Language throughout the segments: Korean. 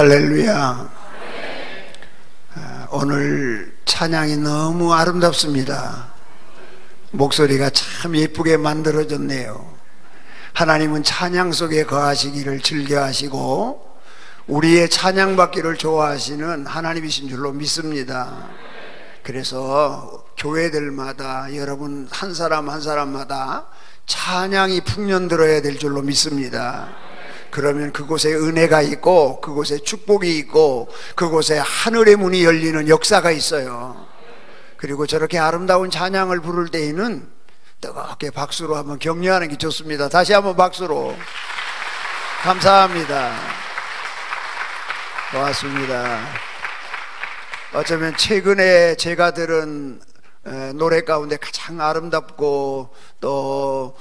할렐루야. 오늘 찬양이 너무 아름답습니다. 목소리가 참 예쁘게 만들어졌네요. 하나님은 찬양 속에 거하시기를 즐겨하시고 우리의 찬양받기를 좋아하시는 하나님이신 줄로 믿습니다. 그래서 교회들마다 여러분 한 사람 한 사람마다 찬양이 풍년들어야 될 줄로 믿습니다. 그러면 그곳에 은혜가 있고 그곳에 축복이 있고 그곳에 하늘의 문이 열리는 역사가 있어요. 그리고 저렇게 아름다운 찬양을 부를 때에는 뜨겁게 박수로 한번 격려하는 게 좋습니다. 다시 한번 박수로. 감사합니다. 고맙습니다. 어쩌면 최근에 제가 들은 노래 가운데 가장 아름답고 또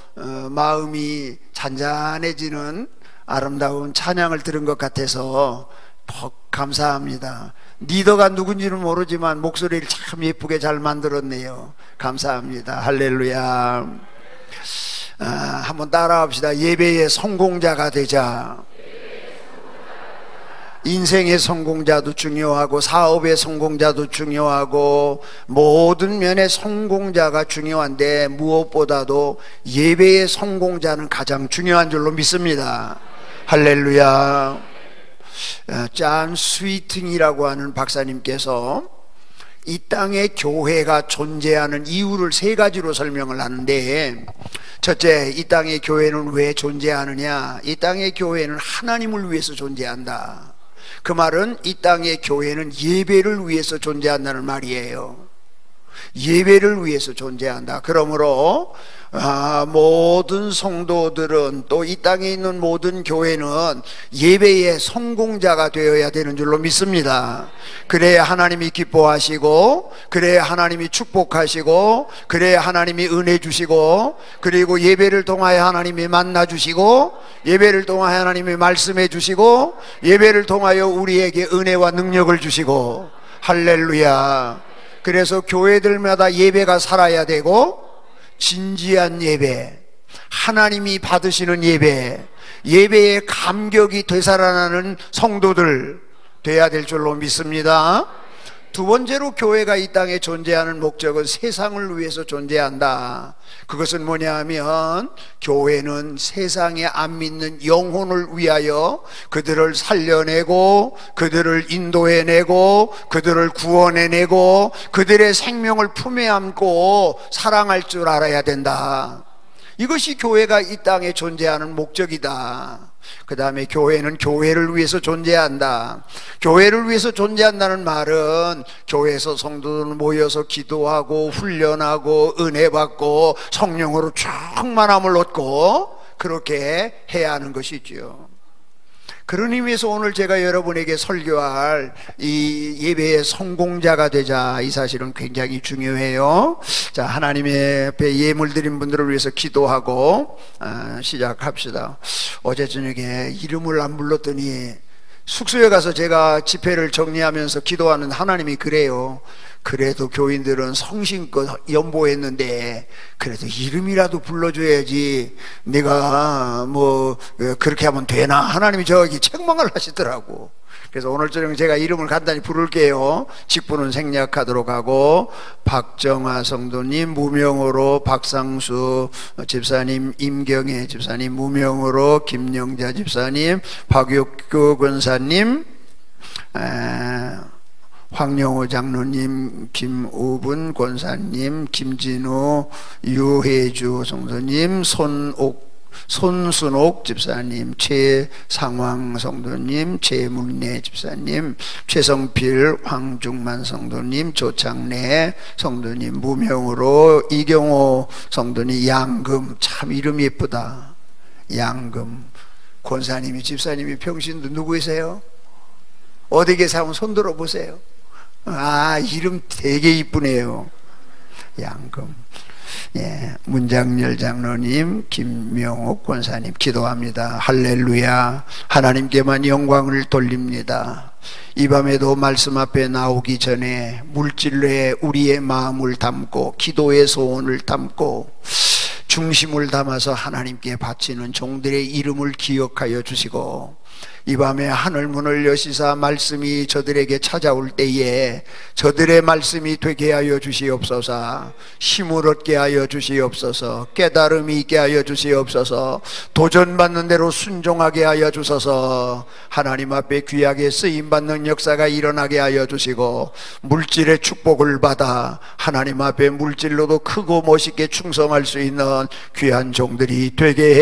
마음이 잔잔해지는 아름다운 찬양을 들은 것 같아서 감사합니다. 리더가 누군지는 모르지만 목소리를 참 예쁘게 잘 만들었네요. 감사합니다. 할렐루야. 한번 따라합시다. 예배의 성공자가 되자. 인생의 성공자도 중요하고 사업의 성공자도 중요하고 모든 면의 성공자가 중요한데 무엇보다도 예배의 성공자는 가장 중요한 줄로 믿습니다. 할렐루야. 존 스위팅이라고 하는 박사님께서 이 땅에 교회가 존재하는 이유를 세 가지로 설명을 하는데, 첫째, 이 땅의 교회는 왜 존재하느냐? 이 땅의 교회는 하나님을 위해서 존재한다. 그 말은 이 땅의 교회는 예배를 위해서 존재한다는 말이에요. 예배를 위해서 존재한다. 그러므로 모든 성도들은 또 이 땅에 있는 모든 교회는 예배의 성공자가 되어야 되는 줄로 믿습니다. 그래야 하나님이 기뻐하시고 그래야 하나님이 축복하시고 그래야 하나님이 은혜 주시고 그리고 예배를 통하여 하나님이 만나 주시고 예배를 통하여 하나님이 말씀해 주시고 예배를 통하여 우리에게 은혜와 능력을 주시고. 할렐루야. 그래서 교회들마다 예배가 살아야 되고 진지한 예배, 하나님이 받으시는 예배, 예배의 감격이 되살아나는 성도들 돼야 될 줄로 믿습니다. 두 번째로 교회가 이 땅에 존재하는 목적은 세상을 위해서 존재한다. 그것은 뭐냐 하면 교회는 세상에 안 믿는 영혼을 위하여 그들을 살려내고 그들을 인도해내고 그들을 구원해내고 그들의 생명을 품에 안고 사랑할 줄 알아야 된다. 이것이 교회가 이 땅에 존재하는 목적이다. 그 다음에 교회는 교회를 위해서 존재한다. 교회를 위해서 존재한다는 말은 교회에서 성도들 모여서 기도하고 훈련하고 은혜 받고 성령으로 충만함을 얻고 그렇게 해야 하는 것이죠. 그런 의미에서 오늘 제가 여러분에게 설교할 이 예배의 성공자가 되자, 이 사실은 굉장히 중요해요. 자, 하나님의 앞에 예물 드린 분들을 위해서 기도하고 시작합시다. 어제 저녁에 이름을 안 불렀더니 숙소에 가서 제가 집회를 정리하면서 기도하는 하나님이 그래요. 그래도 교인들은 성심껏 연보했는데 그래도 이름이라도 불러줘야지 내가 뭐 그렇게 하면 되나? 하나님이 저기 책망을 하시더라고. 그래서 오늘 저녁 제가 이름을 간단히 부를게요. 직분은 생략하도록 하고, 박정아 성도님 무명으로, 박상수 집사님, 임경애 집사님 무명으로, 김영자 집사님, 박육규 권사님, 황영호 장로님, 김우분 권사님, 김진우, 유혜주 성도님, 손순옥 집사님, 최상황 성도님, 최문래 집사님, 최성필, 황중만 성도님, 조창래 성도님 무명으로, 이경호 성도님, 양금. 참 이름 예쁘다. 양금. 권사님이 집사님이 평신도 누구이세요? 어디 계세요? 한번 손 들어보세요. 이름 되게 이쁘네요. 양금. 예, 문장열 장로님, 김명옥 권사님 기도합니다. 할렐루야. 하나님께만 영광을 돌립니다. 이 밤에도 말씀 앞에 나오기 전에 물질로에 우리의 마음을 담고 기도의 소원을 담고 중심을 담아서 하나님께 바치는 종들의 이름을 기억하여 주시고 이 밤에 하늘 문을 여시사 말씀이 저들에게 찾아올 때에 저들의 말씀이 되게 하여 주시옵소서. 힘을 얻게 하여 주시옵소서. 깨달음이 있게 하여 주시옵소서. 도전받는 대로 순종하게 하여 주소서. 하나님 앞에 귀하게 쓰임받는 역사가 일어나게 하여 주시고, 물질의 축복을 받아 하나님 앞에 물질로도 크고 멋있게 충성할 수 있는 귀한 종들이 되게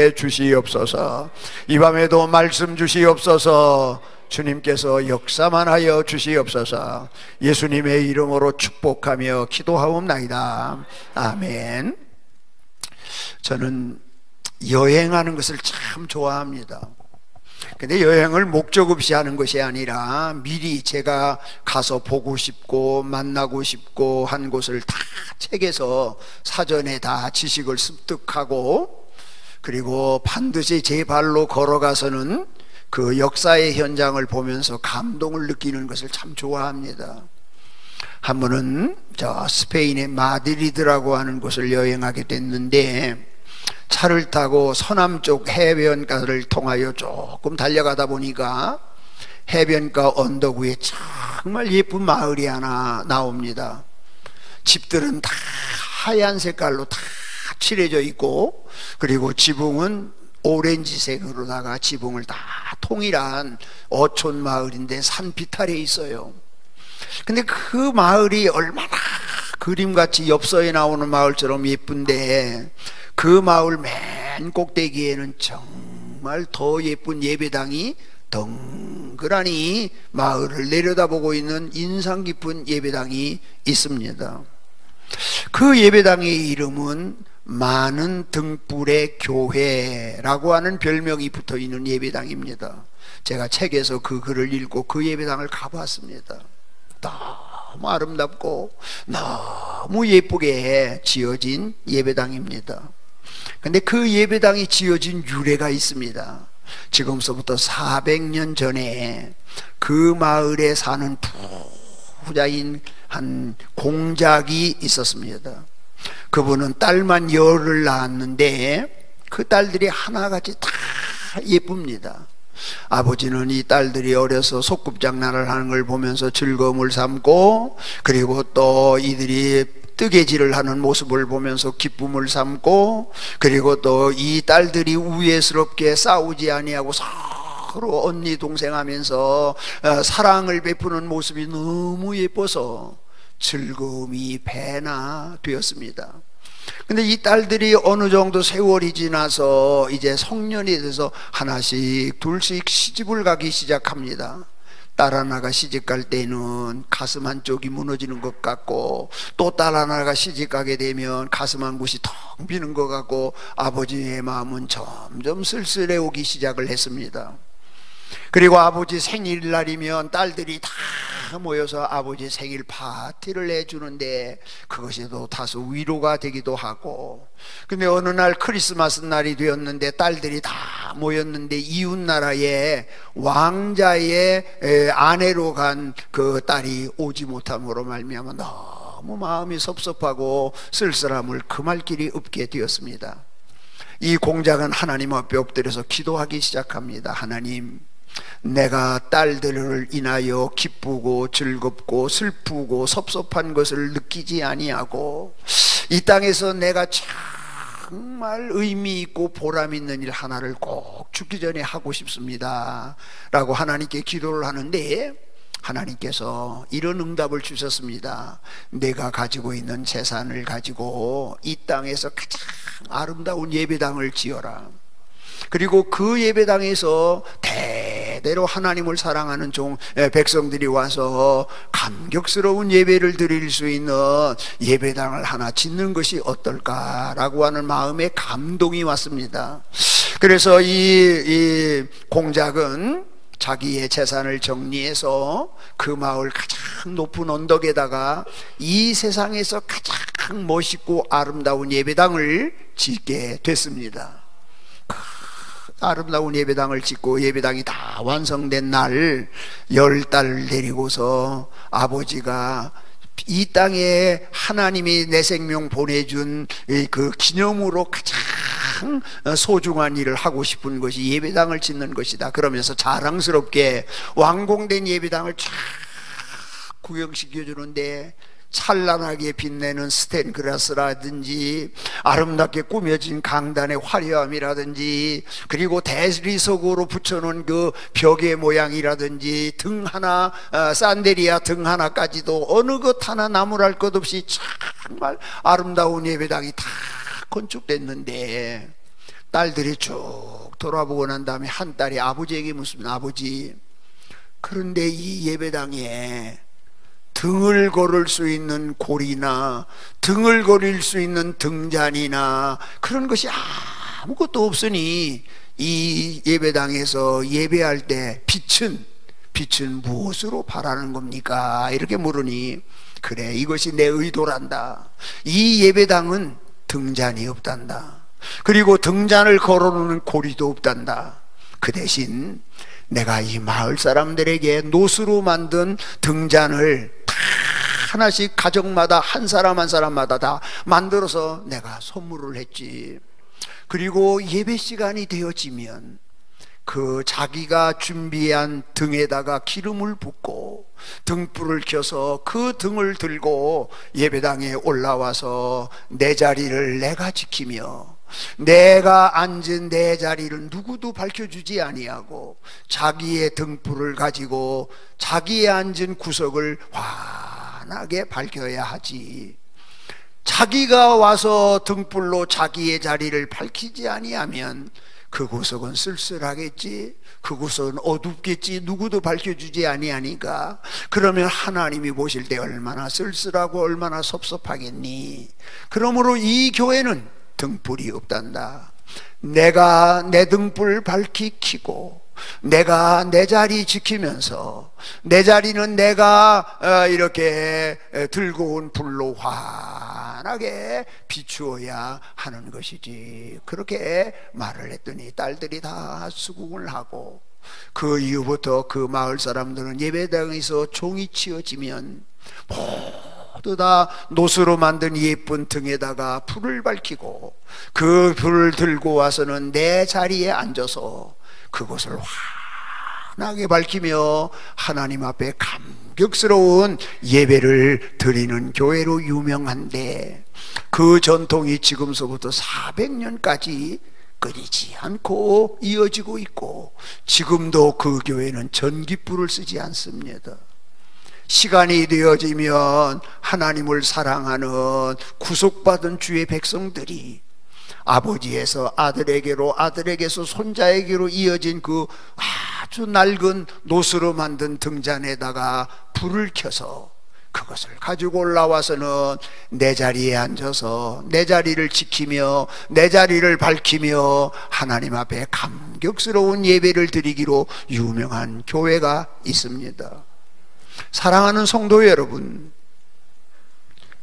해 주시옵소서. 이 밤에도 말씀 주시옵소서. 주님께서 역사만 하여 주시옵소서. 예수님의 이름으로 축복하며 기도하옵나이다. 아멘. 저는 여행하는 것을 참 좋아합니다. 근데 여행을 목적 없이 하는 것이 아니라 미리 제가 가서 보고 싶고 만나고 싶고 한 곳을 다 책에서 사전에 다 지식을 습득하고, 그리고 반드시 제 발로 걸어가서는 그 역사의 현장을 보면서 감동을 느끼는 것을 참 좋아합니다. 한 번은 저 스페인의 마드리드라고 하는 곳을 여행하게 됐는데, 차를 타고 서남쪽 해변가를 통하여 조금 달려가다 보니까 해변가 언덕 위에 정말 예쁜 마을이 하나 나옵니다. 집들은 다 하얀 색깔로 다 칠해져 있고, 그리고 지붕은 오렌지색으로다가 지붕을 다 통일한 어촌 마을인데 산빛 아래 있어요. 근데 그 마을이 얼마나 그림같이 엽서에 나오는 마을처럼 예쁜데, 그 마을 맨 꼭대기에는 정말 더 예쁜 예배당이 덩그러니 마을을 내려다보고 있는 인상 깊은 예배당이 있습니다. 그 예배당의 이름은 많은 등불의 교회라고 하는 별명이 붙어 있는 예배당입니다. 제가 책에서 그 글을 읽고 그 예배당을 가봤습니다. 너무 아름답고 너무 예쁘게 지어진 예배당입니다. 근데 그 예배당이 지어진 유래가 있습니다. 지금서부터 400년 전에 그 마을에 사는 부자인 한 공작이 있었습니다. 그분은 딸만 열을 낳았는데 그 딸들이 하나같이 다 예쁩니다. 아버지는 이 딸들이 어려서 소꿉장난을 하는 걸 보면서 즐거움을 삼고, 그리고 또 이들이 뜨개질을 하는 모습을 보면서 기쁨을 삼고, 그리고 또 이 딸들이 우애스럽게 싸우지 아니하고 서로 언니 동생 하면서 사랑을 베푸는 모습이 너무 예뻐서 즐거움이 배나 되었습니다. 근데 이 딸들이 어느 정도 세월이 지나서 이제 성년이 돼서 하나씩 둘씩 시집을 가기 시작합니다. 딸 하나가 시집 갈 때는 가슴 한쪽이 무너지는 것 같고, 또 딸 하나가 시집 가게 되면 가슴 한 곳이 텅 비는 것 같고, 아버지의 마음은 점점 쓸쓸해 오기 시작을 했습니다. 그리고 아버지 생일날이면 딸들이 다 모여서 아버지 생일 파티를 해주는데 그것이 또 다소 위로가 되기도 하고, 근데 어느 날 크리스마스 날이 되었는데 딸들이 다 모였는데 이웃나라의 왕자의 아내로 간 그 딸이 오지 못함으로 말미암아 너무 마음이 섭섭하고 쓸쓸함을 금할 길이 없게 되었습니다. 이 공작은 하나님 앞에 엎드려서 기도하기 시작합니다. 하나님, 내가 딸들을 인하여 기쁘고 즐겁고 슬프고 섭섭한 것을 느끼지 아니하고 이 땅에서 내가 정말 의미 있고 보람 있는 일 하나를 꼭 죽기 전에 하고 싶습니다 라고 하나님께 기도를 하는데, 하나님께서 이런 응답을 주셨습니다. 내가 가지고 있는 재산을 가지고 이 땅에서 가장 아름다운 예배당을 지어라. 그리고 그 예배당에서 대대로 하나님을 사랑하는 백성들이 와서 감격스러운 예배를 드릴 수 있는 예배당을 하나 짓는 것이 어떨까라고 하는 마음에 감동이 왔습니다. 그래서 이 공작은 자기의 재산을 정리해서 그 마을 가장 높은 언덕에다가 이 세상에서 가장 멋있고 아름다운 예배당을 짓게 됐습니다. 아름다운 예배당을 짓고 예배당이 다 완성된 날 10달을 데리고서 아버지가 이 땅에 하나님이 내 생명 보내준 그 기념으로 가장 가장 소중한 일을 하고 싶은 것이 예배당을 짓는 것이다. 그러면서 자랑스럽게 완공된 예배당을 쫙 구경시켜주는데 찬란하게 빛내는 스테인그라스라든지 아름답게 꾸며진 강단의 화려함이라든지 그리고 대리석으로 붙여놓은 그 벽의 모양이라든지 등 하나 산데리아 등 하나까지도 어느 것 하나 나무랄 것 없이 정말 아름다운 예배당이 다 건축됐는데 딸들이 쭉 돌아보고 난 다음에 한 딸이 아버지에게 묻습니다. 아버지, 그런데 이 예배당에 등을 걸을 수 있는 고리나 등을 걸을 수 있는 등잔이나 그런 것이 아무것도 없으니 이 예배당에서 예배할 때 빛은 무엇으로 바라는 겁니까? 이렇게 물으니 그래, 이것이 내 의도란다. 이 예배당은 등잔이 없단다. 그리고 등잔을 걸어놓는 고리도 없단다. 그 대신 내가 이 마을 사람들에게 노수로 만든 등잔을 다 하나씩 가정마다 한 사람 한 사람마다 다 만들어서 내가 선물을 했지. 그리고 예배 시간이 되어지면 그 자기가 준비한 등에다가 기름을 붓고 등불을 켜서 그 등을 들고 예배당에 올라와서 내 자리를 내가 지키며 내가 앉은 내 자리를 누구도 밝혀주지 아니하고 자기의 등불을 가지고 자기의 앉은 구석을 환하게 밝혀야 하지. 자기가 와서 등불로 자기의 자리를 밝히지 아니하면 그 구석은 쓸쓸하겠지, 그 구석은 어둡겠지, 누구도 밝혀주지 아니하니까. 그러면 하나님이 보실 때 얼마나 쓸쓸하고 얼마나 섭섭하겠니. 그러므로 이 교회는 등불이 없단다. 내가 내 등불 밝히 켜고 내가 내 자리 지키면서 내 자리는 내가 이렇게 들고 온 불로 환하게 비추어야 하는 것이지. 그렇게 말을 했더니 딸들이 다 수긍을 하고 그 이후부터 그 마을 사람들은 예배당에서 종이 치어지면 모두 다 노수로 만든 예쁜 등에다가 불을 밝히고 그 불을 들고 와서는 내 자리에 앉아서 그곳을 환하게 밝히며 하나님 앞에 감격스러운 예배를 드리는 교회로 유명한데, 그 전통이 지금서부터 400년까지 끊이지 않고 이어지고 있고 지금도 그 교회는 전깃불을 쓰지 않습니다. 시간이 되어지면 하나님을 사랑하는 구속받은 주의 백성들이 아버지에서 아들에게로, 아들에게서 손자에게로 이어진 그 아주 낡은 노수로 만든 등잔에다가 불을 켜서 그것을 가지고 올라와서는 내 자리에 앉아서 내 자리를 지키며 내 자리를 밝히며 하나님 앞에 감격스러운 예배를 드리기로 유명한 교회가 있습니다. 사랑하는 성도 여러분,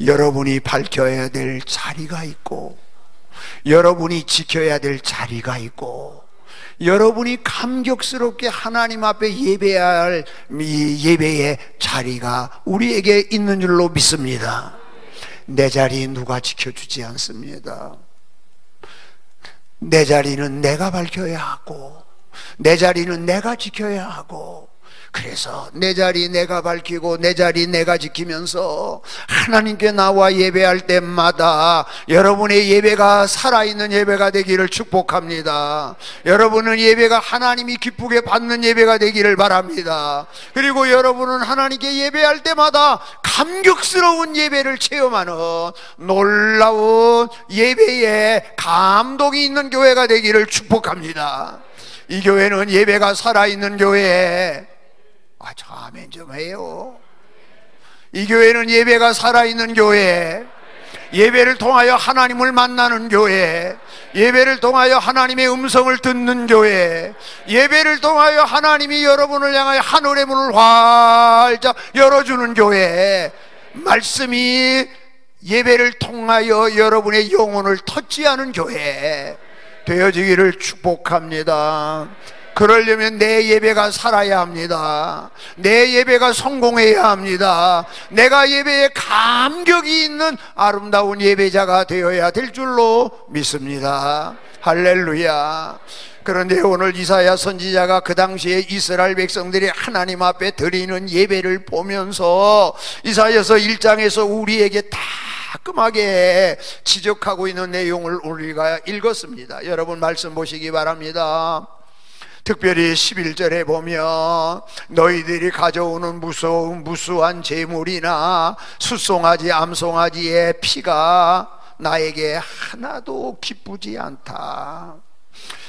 여러분이 밝혀야 될 자리가 있고 여러분이 지켜야 될 자리가 있고 여러분이 감격스럽게 하나님 앞에 예배해야 할 이 예배의 자리가 우리에게 있는 줄로 믿습니다. 내 자리 누가 지켜주지 않습니다. 내 자리는 내가 밝혀야 하고 내 자리는 내가 지켜야 하고, 그래서 내 자리 내가 밝히고 내 자리 내가 지키면서 하나님께 나와 예배할 때마다 여러분의 예배가 살아있는 예배가 되기를 축복합니다. 여러분은 예배가 하나님이 기쁘게 받는 예배가 되기를 바랍니다. 그리고 여러분은 하나님께 예배할 때마다 감격스러운 예배를 체험하는 놀라운 예배에 감동이 있는 교회가 되기를 축복합니다. 이 교회는 예배가 살아있는 교회. 저 아멘 좀 해요. 이 교회는 예배가 살아있는 교회, 예배를 통하여 하나님을 만나는 교회, 예배를 통하여 하나님의 음성을 듣는 교회, 예배를 통하여 하나님이 여러분을 향하여 하늘의 문을 활짝 열어주는 교회, 말씀이 예배를 통하여 여러분의 영혼을 터치하는 교회 되어지기를 축복합니다. 그러려면 내 예배가 살아야 합니다. 내 예배가 성공해야 합니다. 내가 예배에 감격이 있는 아름다운 예배자가 되어야 될 줄로 믿습니다. 할렐루야. 그런데 오늘 이사야 선지자가 그 당시에 이스라엘 백성들이 하나님 앞에 드리는 예배를 보면서 이사야서 1장에서 우리에게 따끔하게 지적하고 있는 내용을 우리가 읽었습니다. 여러분 말씀 보시기 바랍니다. 특별히 11절에 보면 너희들이 가져오는 무수한 제물이나 숫송아지 암송아지의 피가 나에게 하나도 기쁘지 않다.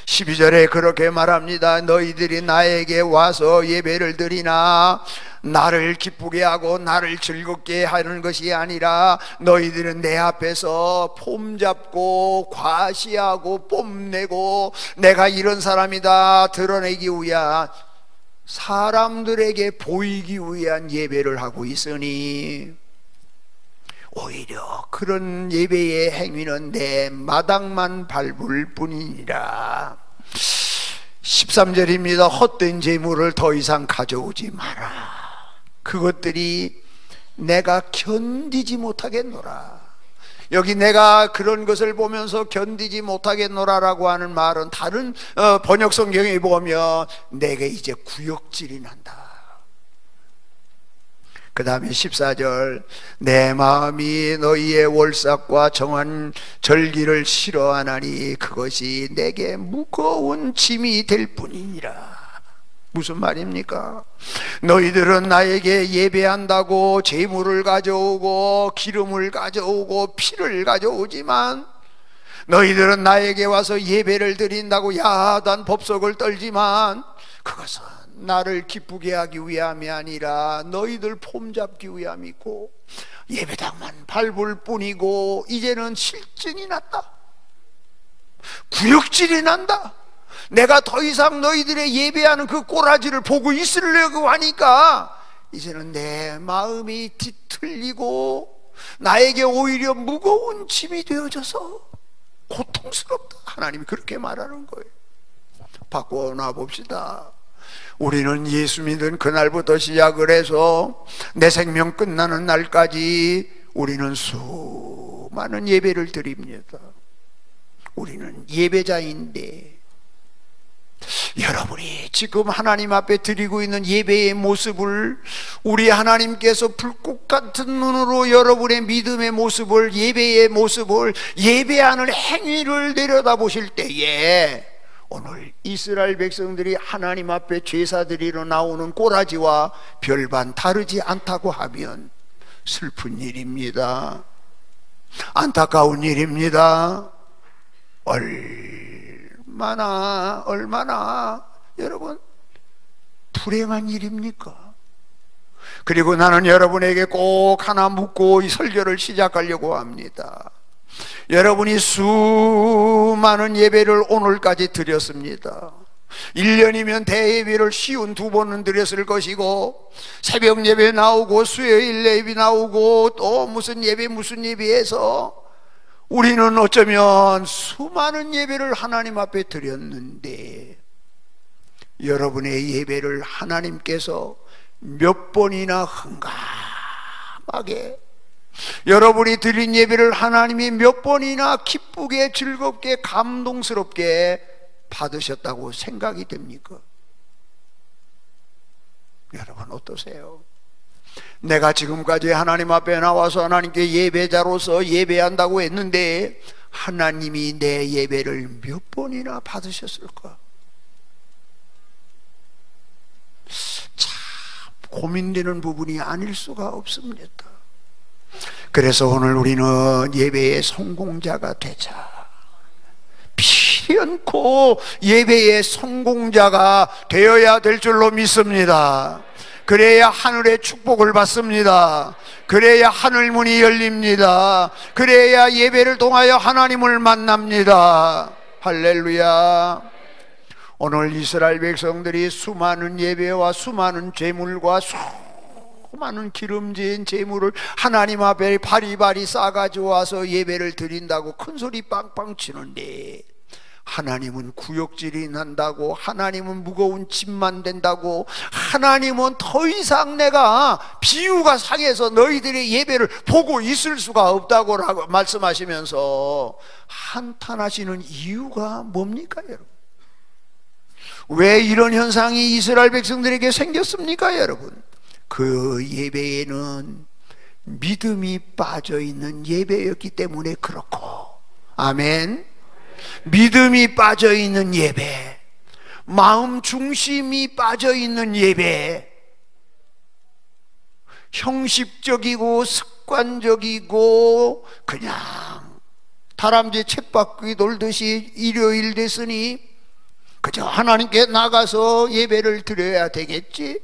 12절에 그렇게 말합니다. 너희들이 나에게 와서 예배를 드리나 나를 기쁘게 하고 나를 즐겁게 하는 것이 아니라 너희들은 내 앞에서 폼 잡고 과시하고 뽐내고 내가 이런 사람이다 드러내기 위한, 사람들에게 보이기 위한 예배를 하고 있으니 오히려 그런 예배의 행위는 내 마당만 밟을 뿐이니라. 13절입니다. 헛된 재물을 더 이상 가져오지 마라. 그것들이 내가 견디지 못하겠노라. 여기 내가 그런 것을 보면서 견디지 못하겠노라라고 하는 말은 다른 번역 성경에 보면 내게 이제 구역질이 난다. 그 다음에 14절 내 마음이 너희의 월삭과 정한 절기를 싫어하나니 그것이 내게 무거운 짐이 될 뿐이니라. 무슨 말입니까? 너희들은 나에게 예배한다고 제물을 가져오고 기름을 가져오고 피를 가져오지만, 너희들은 나에게 와서 예배를 드린다고 야단 법석을 떨지만 그것은 나를 기쁘게 하기 위함이 아니라 너희들 폼 잡기 위함이고 예배당만 밟을 뿐이고 이제는 실증이 났다. 구역질이 난다. 내가 더 이상 너희들의 예배하는 그 꼬라지를 보고 있으려고 하니까 이제는 내 마음이 뒤틀리고 나에게 오히려 무거운 짐이 되어져서 고통스럽다. 하나님이 그렇게 말하는 거예요. 바꿔놔 봅시다. 우리는 예수 믿은 그날부터 시작을 해서 내 생명 끝나는 날까지 우리는 수많은 예배를 드립니다. 우리는 예배자인데, 여러분이 지금 하나님 앞에 드리고 있는 예배의 모습을 우리 하나님께서 불꽃 같은 눈으로 여러분의 믿음의 모습을, 예배의 모습을, 예배하는 행위를 내려다보실 때에 오늘 이스라엘 백성들이 하나님 앞에 제사드리러 나오는 꼬라지와 별반 다르지 않다고 하면 슬픈 일입니다. 안타까운 일입니다. 얼마나 여러분 불행한 일입니까? 그리고 나는 여러분에게 꼭 하나 묻고 이 설교를 시작하려고 합니다. 여러분이 수많은 예배를 오늘까지 드렸습니다. 1년이면 대예배를 쉬운 2번은 드렸을 것이고, 새벽 예배 나오고 수요일 예배 나오고 또 무슨 예배해서 우리는 어쩌면 수많은 예배를 하나님 앞에 드렸는데, 여러분의 예배를 하나님께서 몇 번이나 흥감하게, 여러분이 드린 예배를 하나님이 몇 번이나 기쁘게 즐겁게 감동스럽게 받으셨다고 생각이 됩니까? 여러분 어떠세요? 내가 지금까지 하나님 앞에 나와서 하나님께 예배자로서 예배한다고 했는데 하나님이 내 예배를 몇 번이나 받으셨을까? 참 고민되는 부분이 아닐 수가 없습니다. 그래서 오늘 우리는 예배의 성공자가 되자. 피연코 예배의 성공자가 되어야 될 줄로 믿습니다. 그래야 하늘의 축복을 받습니다. 그래야 하늘 문이 열립니다. 그래야 예배를 통하여 하나님을 만납니다. 할렐루야. 오늘 이스라엘 백성들이 수많은 예배와 수많은 제물과 수많은 기름진 제물을 하나님 앞에 바리바리 싸가지고 와서 예배를 드린다고 큰소리 빵빵 치는데, 하나님은 구역질이 난다고, 하나님은 무거운 짐만 된다고, 하나님은 더 이상 내가 비유가 상해서 너희들의 예배를 보고 있을 수가 없다고 말씀하시면서 한탄하시는 이유가 뭡니까 여러분? 왜 이런 현상이 이스라엘 백성들에게 생겼습니까 여러분? 그 예배에는 믿음이 빠져있는 예배였기 때문에 그렇고, 아멘. 믿음이 빠져있는 예배, 마음 중심이 빠져있는 예배, 형식적이고 습관적이고 그냥 다람쥐 쳇바퀴 돌듯이 일요일 됐으니 그저 하나님께 나가서 예배를 드려야 되겠지,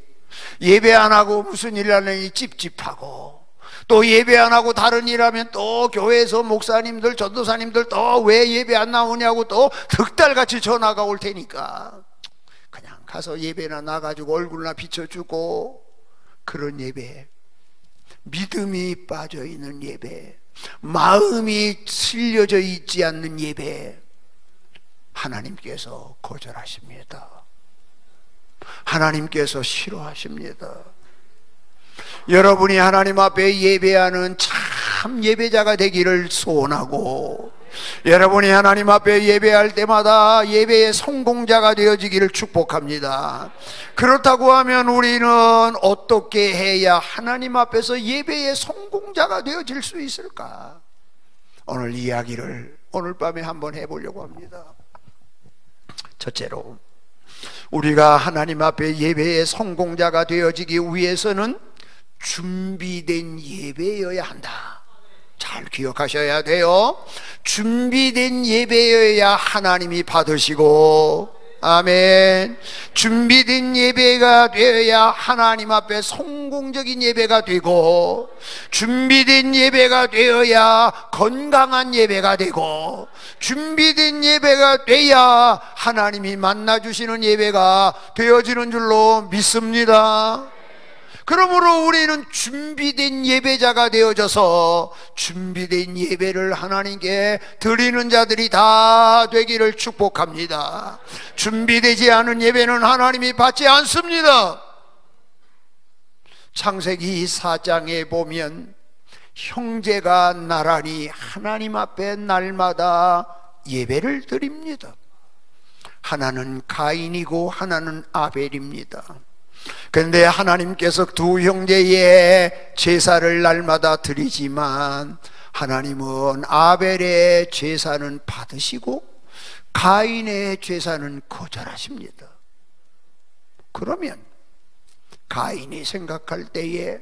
예배 안 하고 무슨 일 하느니 찝찝하고, 또 예배 안 하고 다른 일 하면 또 교회에서 목사님들 전도사님들 또 왜 예배 안 나오냐고 또 득달같이 전화가 올 테니까 그냥 가서 예배나 나가지고 얼굴나 비춰주고, 그런 예배, 믿음이 빠져있는 예배, 마음이 실려져 있지 않는 예배, 하나님께서 거절하십니다. 하나님께서 싫어하십니다. 여러분이 하나님 앞에 예배하는 참 예배자가 되기를 소원하고, 여러분이 하나님 앞에 예배할 때마다 예배의 성공자가 되어지기를 축복합니다. 그렇다고 하면 우리는 어떻게 해야 하나님 앞에서 예배의 성공자가 되어질 수 있을까? 오늘 이야기를 오늘 밤에 한번 해보려고 합니다. 첫째로, 우리가 하나님 앞에 예배의 성공자가 되어지기 위해서는 준비된 예배여야 한다. 잘 기억하셔야 돼요. 준비된 예배여야 하나님이 받으시고, 아멘. 준비된 예배가 되어야 하나님 앞에 성공적인 예배가 되고, 준비된 예배가 되어야 건강한 예배가 되고, 준비된 예배가 돼야 하나님이 만나주시는 예배가 되어지는 줄로 믿습니다. 그러므로 우리는 준비된 예배자가 되어져서 준비된 예배를 하나님께 드리는 자들이 다 되기를 축복합니다. 준비되지 않은 예배는 하나님이 받지 않습니다. 창세기 4장에 보면 형제가 나란히 하나님 앞에 날마다 예배를 드립니다. 하나는 가인이고 하나는 아벨입니다. 그런데 하나님께서 두 형제의 제사를 날마다 드리지만 하나님은 아벨의 제사는 받으시고 가인의 제사는 거절하십니다. 그러면 가인이 생각할 때에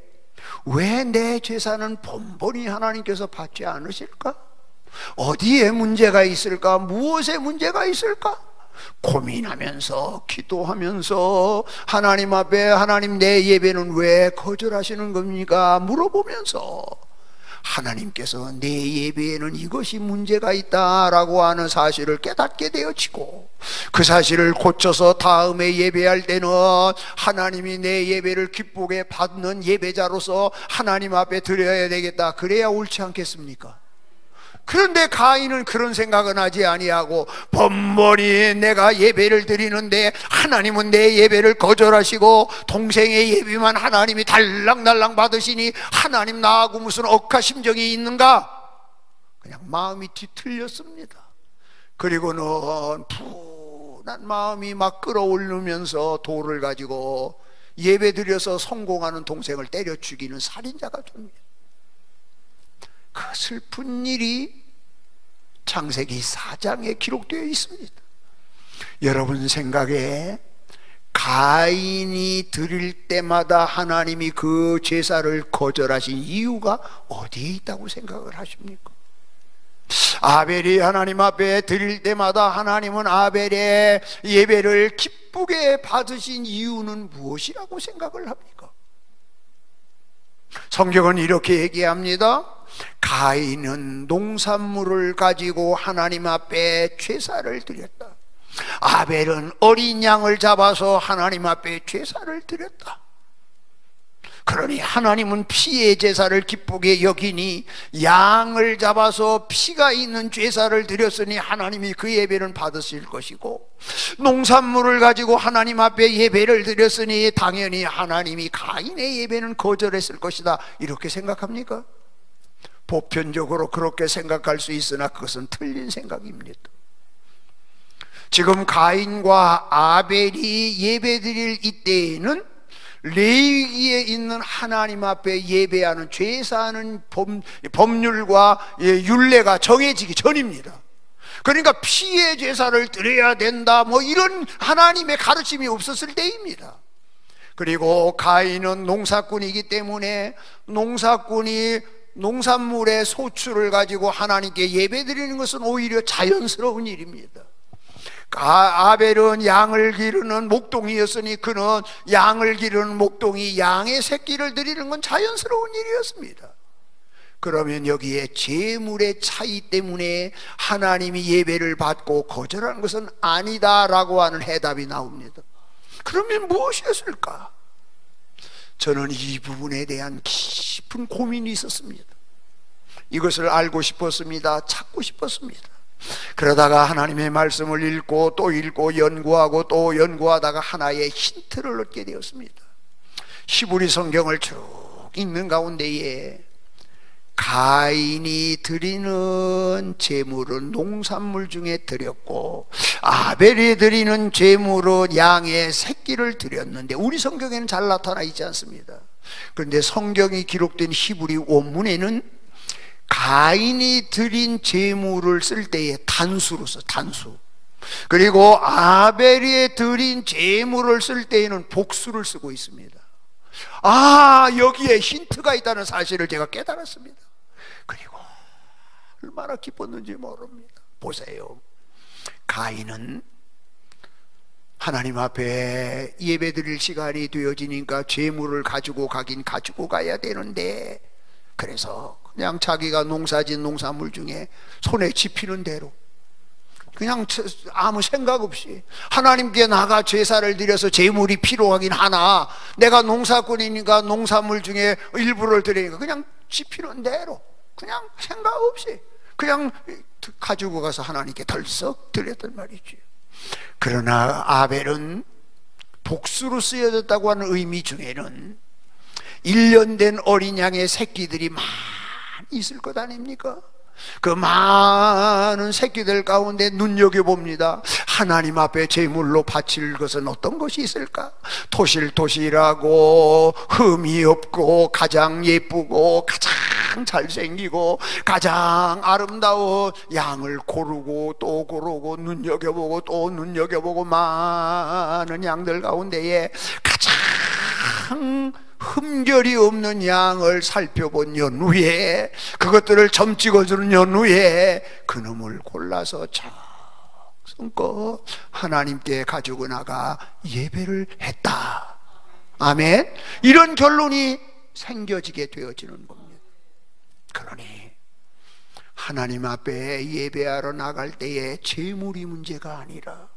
왜 내 제사는 번번이 하나님께서 받지 않으실까? 어디에 문제가 있을까? 무엇에 문제가 있을까? 고민하면서 기도하면서 하나님 앞에 하나님 내 예배는 왜 거절하시는 겁니까? 물어보면서 하나님께서 내 예배에는 이것이 문제가 있다라고 하는 사실을 깨닫게 되어지고, 그 사실을 고쳐서 다음에 예배할 때는 하나님이 내 예배를 기쁘게 받는 예배자로서 하나님 앞에 드려야 되겠다, 그래야 옳지 않겠습니까? 그런데 가인은 그런 생각은 하지 아니하고 번번이 내가 예배를 드리는데 하나님은 내 예배를 거절하시고 동생의 예배만 하나님이 달랑달랑 받으시니 하나님 나하고 무슨 억하심정이 있는가? 그냥 마음이 뒤틀렸습니다. 그리고는 분한 마음이 막 끌어올리면서 돌을 가지고 예배 드려서 성공하는 동생을 때려 죽이는 살인자가 됩니다. 그 슬픈 일이 창세기 4장에 기록되어 있습니다. 여러분 생각에 가인이 드릴 때마다 하나님이 그 제사를 거절하신 이유가 어디에 있다고 생각을 하십니까? 아벨이 하나님 앞에 드릴 때마다 하나님은 아벨의 예배를 기쁘게 받으신 이유는 무엇이라고 생각을 합니까? 성경은 이렇게 얘기합니다. 가인은 농산물을 가지고 하나님 앞에 제사를 드렸다. 아벨은 어린 양을 잡아서 하나님 앞에 제사를 드렸다. 그러니 하나님은 피의 제사를 기쁘게 여기니 양을 잡아서 피가 있는 제사를 드렸으니 하나님이 그 예배는 받으실 것이고, 농산물을 가지고 하나님 앞에 예배를 드렸으니 당연히 하나님이 가인의 예배는 거절했을 것이다. 이렇게 생각합니까? 보편적으로 그렇게 생각할 수 있으나 그것은 틀린 생각입니다. 지금 가인과 아벨이 예배드릴 이때에는 레위기에 있는 하나님 앞에 예배하는 제사하는 법률과 율례가 정해지기 전입니다. 그러니까 피의 제사를 드려야 된다 뭐 이런 하나님의 가르침이 없었을 때입니다. 그리고 가인은 농사꾼이기 때문에 농사꾼이 농산물의 소출을 가지고 하나님께 예배드리는 것은 오히려 자연스러운 일입니다. 아벨은 양을 기르는 목동이었으니 그는 양을 기르는 목동이 양의 새끼를 드리는 건 자연스러운 일이었습니다. 그러면 여기에 제물의 차이 때문에 하나님이 예배를 받고 거절하는 것은 아니다라고 하는 해답이 나옵니다. 그러면 무엇이었을까? 저는 이 부분에 대한 깊은 고민이 있었습니다. 이것을 알고 싶었습니다. 찾고 싶었습니다. 그러다가 하나님의 말씀을 읽고 또 읽고 연구하고 또 연구하다가 하나의 힌트를 얻게 되었습니다. 히브리 성경을 쭉 읽는 가운데에 가인이 드리는 제물은 농산물 중에 드렸고 아벨이 드리는 제물은 양의 새끼를 드렸는데 우리 성경에는 잘 나타나 있지 않습니다. 그런데 성경이 기록된 히브리 원문에는 가인이 드린 제물을 쓸 때에 단수로 써, 단수. 그리고 아벨이 드린 제물을 쓸 때에는 복수를 쓰고 있습니다. 아, 여기에 힌트가 있다는 사실을 제가 깨달았습니다. 그리고 얼마나 기뻤는지 모릅니다. 보세요. 가인은 하나님 앞에 예배드릴 시간이 되어지니까 제물을 가지고 가긴 가지고 가야 되는데, 그래서 그냥 자기가 농사진 농산물 중에 손에 집히는 대로 그냥 아무 생각 없이 하나님께 나가 제사를 드려서 제물이 필요하긴 하나 내가 농사꾼이니까 농산물 중에 일부를 드리니까 그냥 집히는 대로 그냥 생각 없이 그냥 가지고 가서 하나님께 덜썩 드렸단 말이지. 그러나 아벨은 복수로 쓰여졌다고 하는 의미 중에는 1년 된 어린 양의 새끼들이 많이 있을 것 아닙니까? 그 많은 새끼들 가운데 눈여겨봅니다. 하나님 앞에 제물로 바칠 것은 어떤 것이 있을까? 토실토실하고 흠이 없고 가장 예쁘고 가장 잘생기고 가장 아름다운 양을 고르고 또 고르고 눈여겨보고 또 눈여겨보고 많은 양들 가운데에 가장 흠결이 없는 양을 살펴본 연후에 그것들을 점 찍어주는 연후에 그놈을 골라서 정성껏 하나님께 가지고 나가 예배를 했다. 아멘. 이런 결론이 생겨지게 되어지는 겁니다. 그러니 하나님 앞에 예배하러 나갈 때에 제물이 문제가 아니라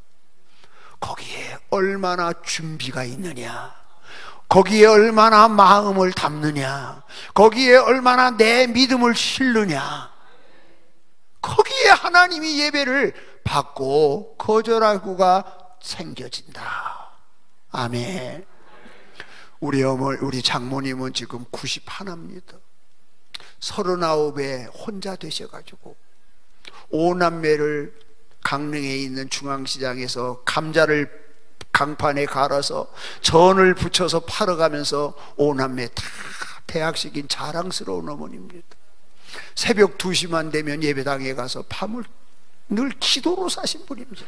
거기에 얼마나 준비가 있느냐, 거기에 얼마나 마음을 담느냐, 거기에 얼마나 내 믿음을 실느냐, 거기에 하나님이 예배를 받고 거절하고가 생겨진다. 아멘. 우리 장모님은 지금 91입니다. 39에 혼자 되셔가지고 5남매를 강릉에 있는 중앙시장에서 감자를 강판에 갈아서 전을 붙여서 팔아가면서 5남매 다 대학식인 자랑스러운 어머니입니다. 새벽 2시만 되면 예배당에 가서 밤을 늘 기도로 사신 분입니다.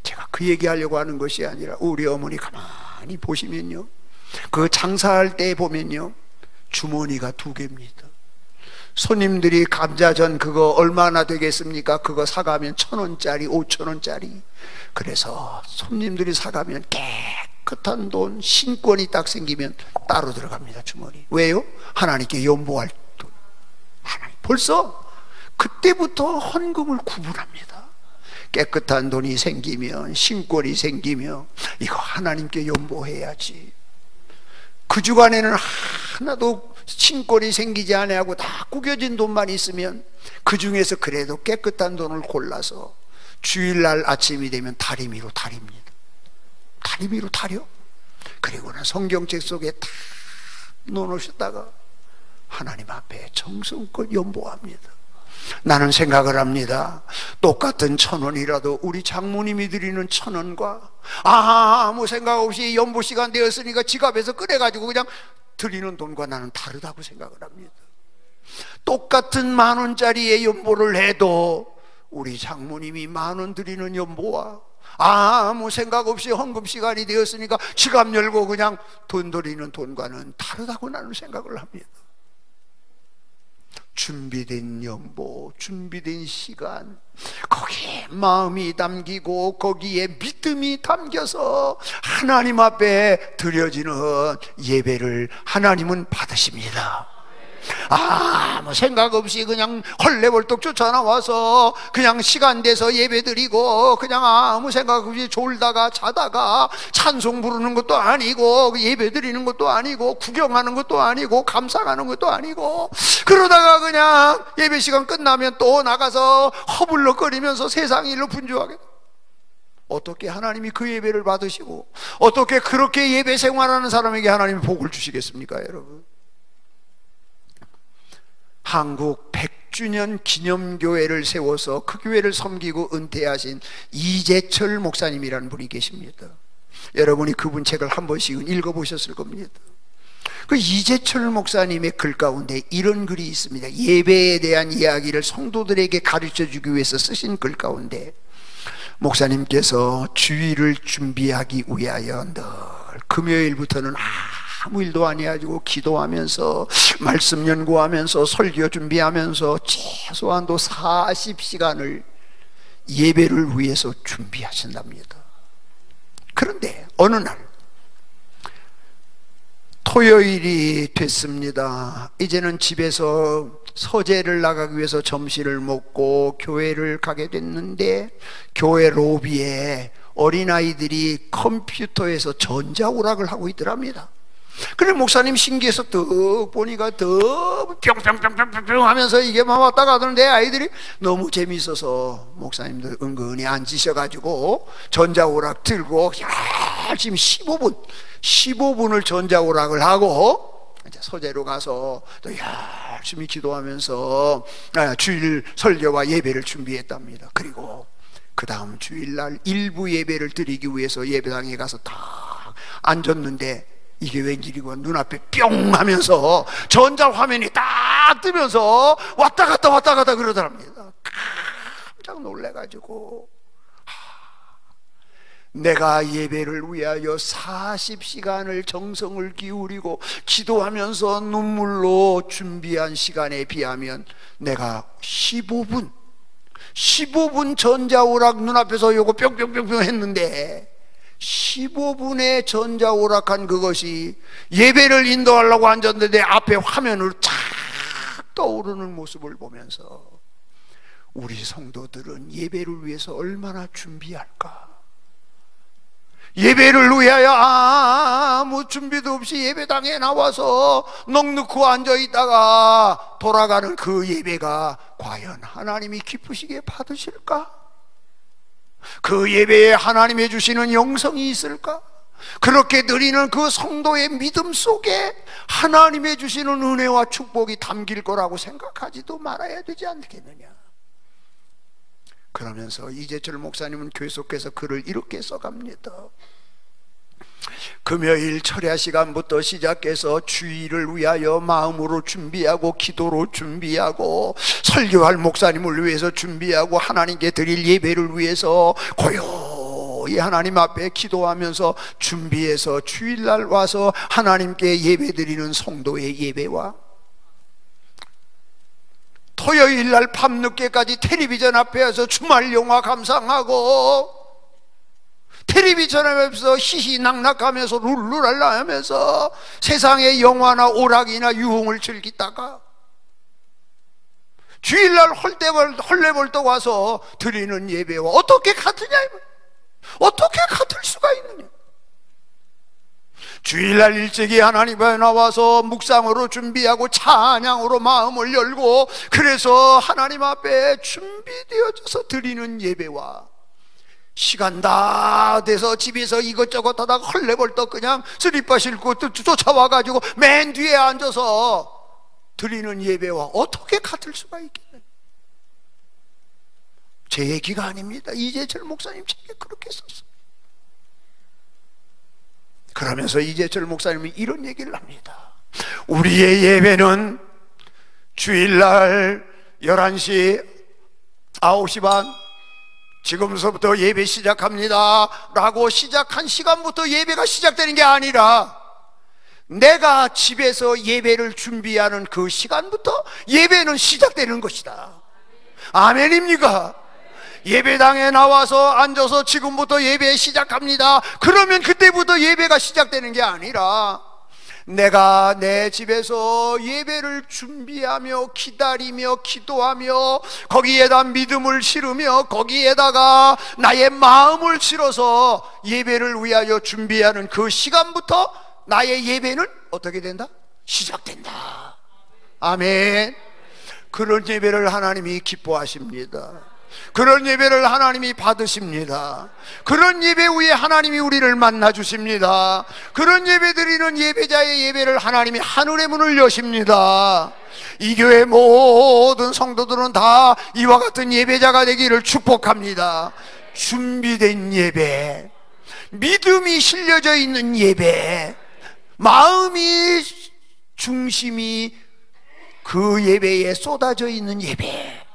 제가 그 얘기하려고 하는 것이 아니라 우리 어머니 가만히 보시면요, 그 장사할 때 보면요 주머니가 2개입니다. 손님들이 감자전 그거 얼마나 되겠습니까? 그거 사가면 1,000원짜리 5,000원짜리. 그래서 손님들이 사가면 깨끗한 돈 신권이 딱 생기면 따로 들어갑니다, 주머니. 왜요? 하나님께 연보할 돈. 하나님 벌써 그때부터 헌금을 구분합니다. 깨끗한 돈이 생기면, 신권이 생기면 이거 하나님께 연보해야지. 그 주간에는 하나도 신권이 생기지 아니하고 다 구겨진 돈만 있으면 그 중에서 그래도 깨끗한 돈을 골라서 주일날 아침이 되면 다리미로 다립니다. 다리미로 다려. 그리고는 성경책 속에 다 넣어놓으셨다가 하나님 앞에 정성껏 연보합니다. 나는 생각을 합니다. 똑같은 1,000원이라도 우리 장모님이 드리는 1,000원과 아무 생각 없이 연보 시간 되었으니까 지갑에서 꺼내가지고 그냥 드리는 돈과 나는 다르다고 생각을 합니다. 똑같은 10,000원짜리의 연보를 해도 우리 장모님이 10,000원 드리는 연보와 아무 생각 없이 헌금 시간이 되었으니까 지갑 열고 그냥 돈 드리는 돈과는 다르다고 나는 생각을 합니다. 준비된 연보, 준비된 시간, 거기에 마음이 담기고 거기에 믿음이 담겨서 하나님 앞에 드려지는 예배를 하나님은 받으십니다. 아무 생각 없이 그냥 헐레벌떡 쫓아나와서 그냥 시간 돼서 예배 드리고 그냥 아무 생각 없이 졸다가 자다가 찬송 부르는 것도 아니고 예배 드리는 것도 아니고 구경하는 것도 아니고 감상하는 것도 아니고 그러다가 그냥 예배 시간 끝나면 또 나가서 허물럭거리면서 세상 일로 분주하게, 어떻게 하나님이 그 예배를 받으시고 어떻게 그렇게 예배 생활하는 사람에게 하나님이 복을 주시겠습니까, 여러분? 한국 100주년 기념교회를 세워서 그 교회를 섬기고 은퇴하신 이재철 목사님이라는 분이 계십니다. 여러분이 그분 책을 한 번씩은 읽어보셨을 겁니다. 그 이재철 목사님의 글 가운데 이런 글이 있습니다. 예배에 대한 이야기를 성도들에게 가르쳐주기 위해서 쓰신 글 가운데 목사님께서 주일을 준비하기 위하여 늘 금요일부터는 아무 일도 아니가지고 기도하면서 말씀 연구하면서 설교 준비하면서 최소한도 40시간을 예배를 위해서 준비하신답니다. 그런데 어느 날 토요일이 됐습니다. 이제는 집에서 서재를 나가기 위해서 점심을 먹고 교회를 가게 됐는데 교회 로비에 어린아이들이 컴퓨터에서 전자오락을 하고 있더랍니다. 그래 목사님 신기해서 더 보니까 더 뿅뿅뿅뿅뿅 하면서 이게 막 왔다 가던데 아이들이 너무 재미있어서 목사님들 은근히 앉으셔가지고 전자오락 들고 열심히 15분을 전자오락을 하고 이제 서재로 가서 또 열심히 기도하면서 주일 설교와 예배를 준비했답니다. 그리고 그 다음 주일날 일부 예배를 드리기 위해서 예배당에 가서 딱 앉았는데 이게 웬일이고 눈앞에 뿅 하면서 전자화면이 딱 뜨면서 왔다 갔다 그러더랍니다. 깜짝 놀래가지고 내가 예배를 위하여 40시간을 정성을 기울이고 기도하면서 눈물로 준비한 시간에 비하면 내가 15분 전자오락 눈앞에서 요거 뿅뿅뿅뿅 했는데 15분의 전자오락한 그것이 예배를 인도하려고 앉았는데 내 앞에 화면으로 착 떠오르는 모습을 보면서 우리 성도들은 예배를 위해서 얼마나 준비할까? 예배를 위하여 아무 준비도 없이 예배당에 나와서 넋놓고 앉아있다가 돌아가는 그 예배가 과연 하나님이 기쁘시게 받으실까? 그 예배에 하나님이 주시는 영성이 있을까? 그렇게 드리는 그 성도의 믿음 속에 하나님이 주시는 은혜와 축복이 담길 거라고 생각하지도 말아야 되지 않겠느냐. 그러면서 이재철 목사님은 계속해서 글을 이렇게 써갑니다. 금요일 철야 시간부터 시작해서 주일을 위하여 마음으로 준비하고 기도로 준비하고 설교할 목사님을 위해서 준비하고 하나님께 드릴 예배를 위해서 고요히 하나님 앞에 기도하면서 준비해서 주일날 와서 하나님께 예배 드리는 성도의 예배와 토요일날 밤늦게까지 텔레비전 앞에서 주말 영화 감상하고 텔레비전 앞에서 희희낙낙하면서 룰루랄라 하면서 세상의 영화나 오락이나 유흥을 즐기다가 주일날 헐레벌떡 와서 드리는 예배와 어떻게 같으냐, 어떻게 같을 수가 있느냐. 주일날 일찍이 하나님 앞에 나와서 묵상으로 준비하고 찬양으로 마음을 열고, 그래서 하나님 앞에 준비되어져서 드리는 예배와 시간 다 돼서 집에서 이것저것 하다가 헐레벌떡 그냥 쓰리빠 신고 쫓아와가지고 맨 뒤에 앉아서 드리는 예배와 어떻게 같을 수가 있겠나요? 제 얘기가 아닙니다. 이재철 목사님 책에 그렇게 썼어요. 그러면서 이재철 목사님이 이런 얘기를 합니다. 우리의 예배는 주일날 11시, 9시 반 지금서부터 예배 시작합니다 라고 시작한 시간부터 예배가 시작되는 게 아니라, 내가 집에서 예배를 준비하는 그 시간부터 예배는 시작되는 것이다. 아멘입니까? 예배당에 나와서 앉아서 지금부터 예배 시작합니다 그러면 그때부터 예배가 시작되는 게 아니라, 내가 내 집에서 예배를 준비하며 기다리며 기도하며 거기에다 믿음을 실으며 거기에다가 나의 마음을 실어서 예배를 위하여 준비하는 그 시간부터 나의 예배는 어떻게 된다? 시작된다. 아멘. 그런 예배를 하나님이 기뻐하십니다. 그런 예배를 하나님이 받으십니다. 그런 예배 위에 하나님이 우리를 만나 주십니다. 그런 예배 드리는 예배자의 예배를 하나님이 하늘의 문을 여십니다. 이 교회 모든 성도들은 다 이와 같은 예배자가 되기를 축복합니다. 준비된 예배, 믿음이 실려져 있는 예배, 마음이 중심이 그 예배에 쏟아져 있는 예배,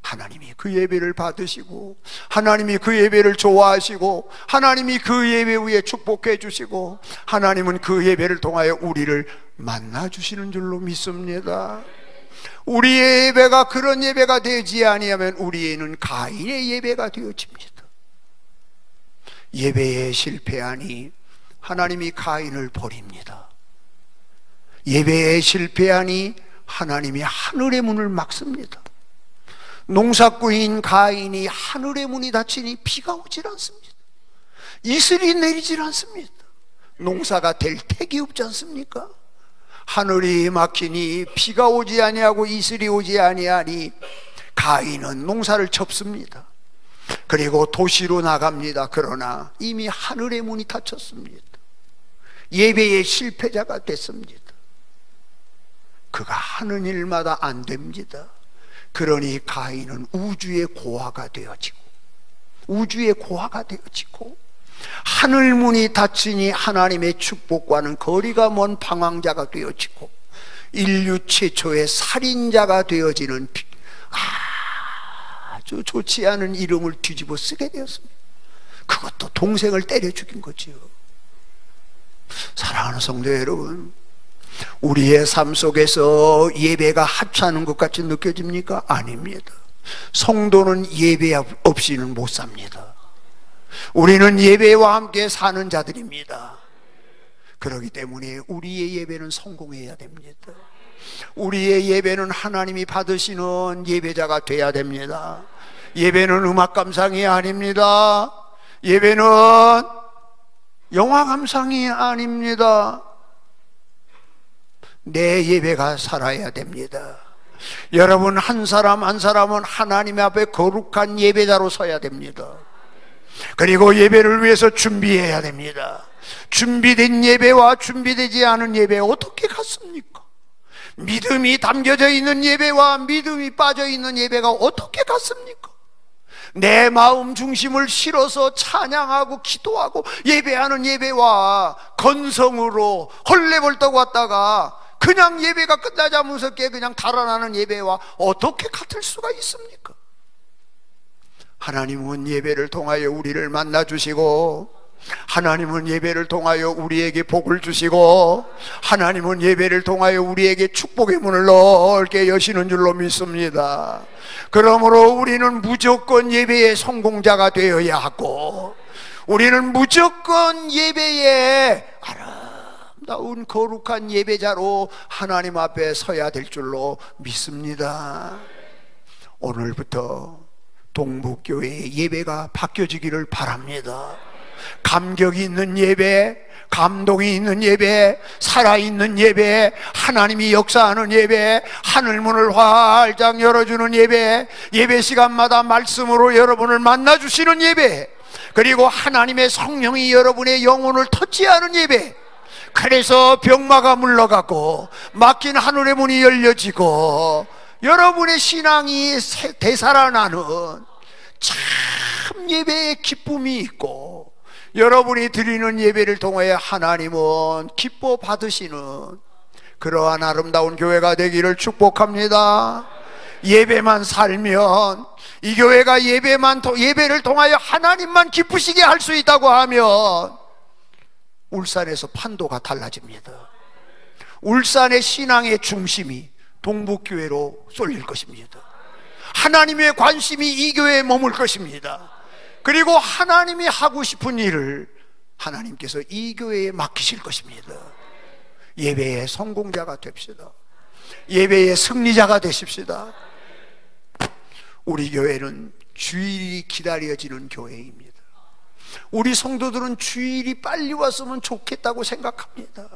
하나님이 그 예배를 받으시고 하나님이 그 예배를 좋아하시고 하나님이 그 예배 위에 축복해 주시고 하나님은 그 예배를 통하여 우리를 만나 주시는 줄로 믿습니다. 우리의 예배가 그런 예배가 되지 아니하면 우리는 가인의 예배가 되어집니다. 예배에 실패하니 하나님이 가인을 버립니다. 예배에 실패하니 하나님이 하늘의 문을 막습니다. 농사꾼인 가인이 하늘의 문이 닫히니 비가 오질 않습니다. 이슬이 내리질 않습니다. 농사가 될 택이 없지 않습니까? 하늘이 막히니 비가 오지 아니하고 이슬이 오지 아니하니 가인은 농사를 접습니다. 그리고 도시로 나갑니다. 그러나 이미 하늘의 문이 닫혔습니다. 예배의 실패자가 됐습니다. 그가 하는 일마다 안 됩니다. 그러니 가인은 우주의 고아가 되어지고 하늘문이 닫히니 하나님의 축복과는 거리가 먼 방황자가 되어지고 인류 최초의 살인자가 되어지는 아주 좋지 않은 이름을 뒤집어 쓰게 되었습니다. 그것도 동생을 때려 죽인 거지요. 사랑하는 성도 여러분, 우리의 삶 속에서 예배가 하찮은 것 같이 느껴집니까? 아닙니다. 성도는 예배 없이는 못 삽니다. 우리는 예배와 함께 사는 자들입니다. 그렇기 때문에 우리의 예배는 성공해야 됩니다. 우리의 예배는 하나님이 받으시는 예배자가 돼야 됩니다. 예배는 음악 감상이 아닙니다. 예배는 영화 감상이 아닙니다. 내 예배가 살아야 됩니다. 여러분 한 사람 한 사람은 하나님 앞에 거룩한 예배자로 서야 됩니다. 그리고 예배를 위해서 준비해야 됩니다. 준비된 예배와 준비되지 않은 예배 어떻게 같습니까? 믿음이 담겨져 있는 예배와 믿음이 빠져 있는 예배가 어떻게 같습니까? 내 마음 중심을 실어서 찬양하고 기도하고 예배하는 예배와 건성으로 헐레벌떡 왔다가 그냥 예배가 끝나자 무섭게 그냥 달아나는 예배와 어떻게 같을 수가 있습니까? 하나님은 예배를 통하여 우리를 만나 주시고 하나님은 예배를 통하여 우리에게 복을 주시고 하나님은 예배를 통하여 우리에게 축복의 문을 넓게 여시는 줄로 믿습니다. 그러므로 우리는 무조건 예배의 성공자가 되어야 하고 우리는 무조건 예배의 아름다운 거룩한 예배자로 하나님 앞에 서야 될 줄로 믿습니다. 오늘부터 동북교회의 예배가 바뀌어지기를 바랍니다. 감격 있는 예배, 감동이 있는 예배, 살아있는 예배, 하나님이 역사하는 예배, 하늘문을 활짝 열어주는 예배, 예배 시간마다 말씀으로 여러분을 만나주시는 예배, 그리고 하나님의 성령이 여러분의 영혼을 터치하는 예배. 그래서 병마가 물러가고 막힌 하늘의 문이 열려지고 여러분의 신앙이 되살아나는 참 예배의 기쁨이 있고, 여러분이 드리는 예배를 통하여 하나님은 기뻐 받으시는 그러한 아름다운 교회가 되기를 축복합니다. 예배만 살면, 이 교회가 예배를 통하여 하나님만 기쁘시게 할 수 있다고 하면 울산에서 판도가 달라집니다. 울산의 신앙의 중심이 동북교회로 쏠릴 것입니다. 하나님의 관심이 이 교회에 머물 것입니다. 그리고 하나님이 하고 싶은 일을 하나님께서 이 교회에 맡기실 것입니다. 예배의 성공자가 됩시다. 예배의 승리자가 되십시다. 우리 교회는 주일이 기다려지는 교회입니다. 우리 성도들은 주일이 빨리 왔으면 좋겠다고 생각합니다.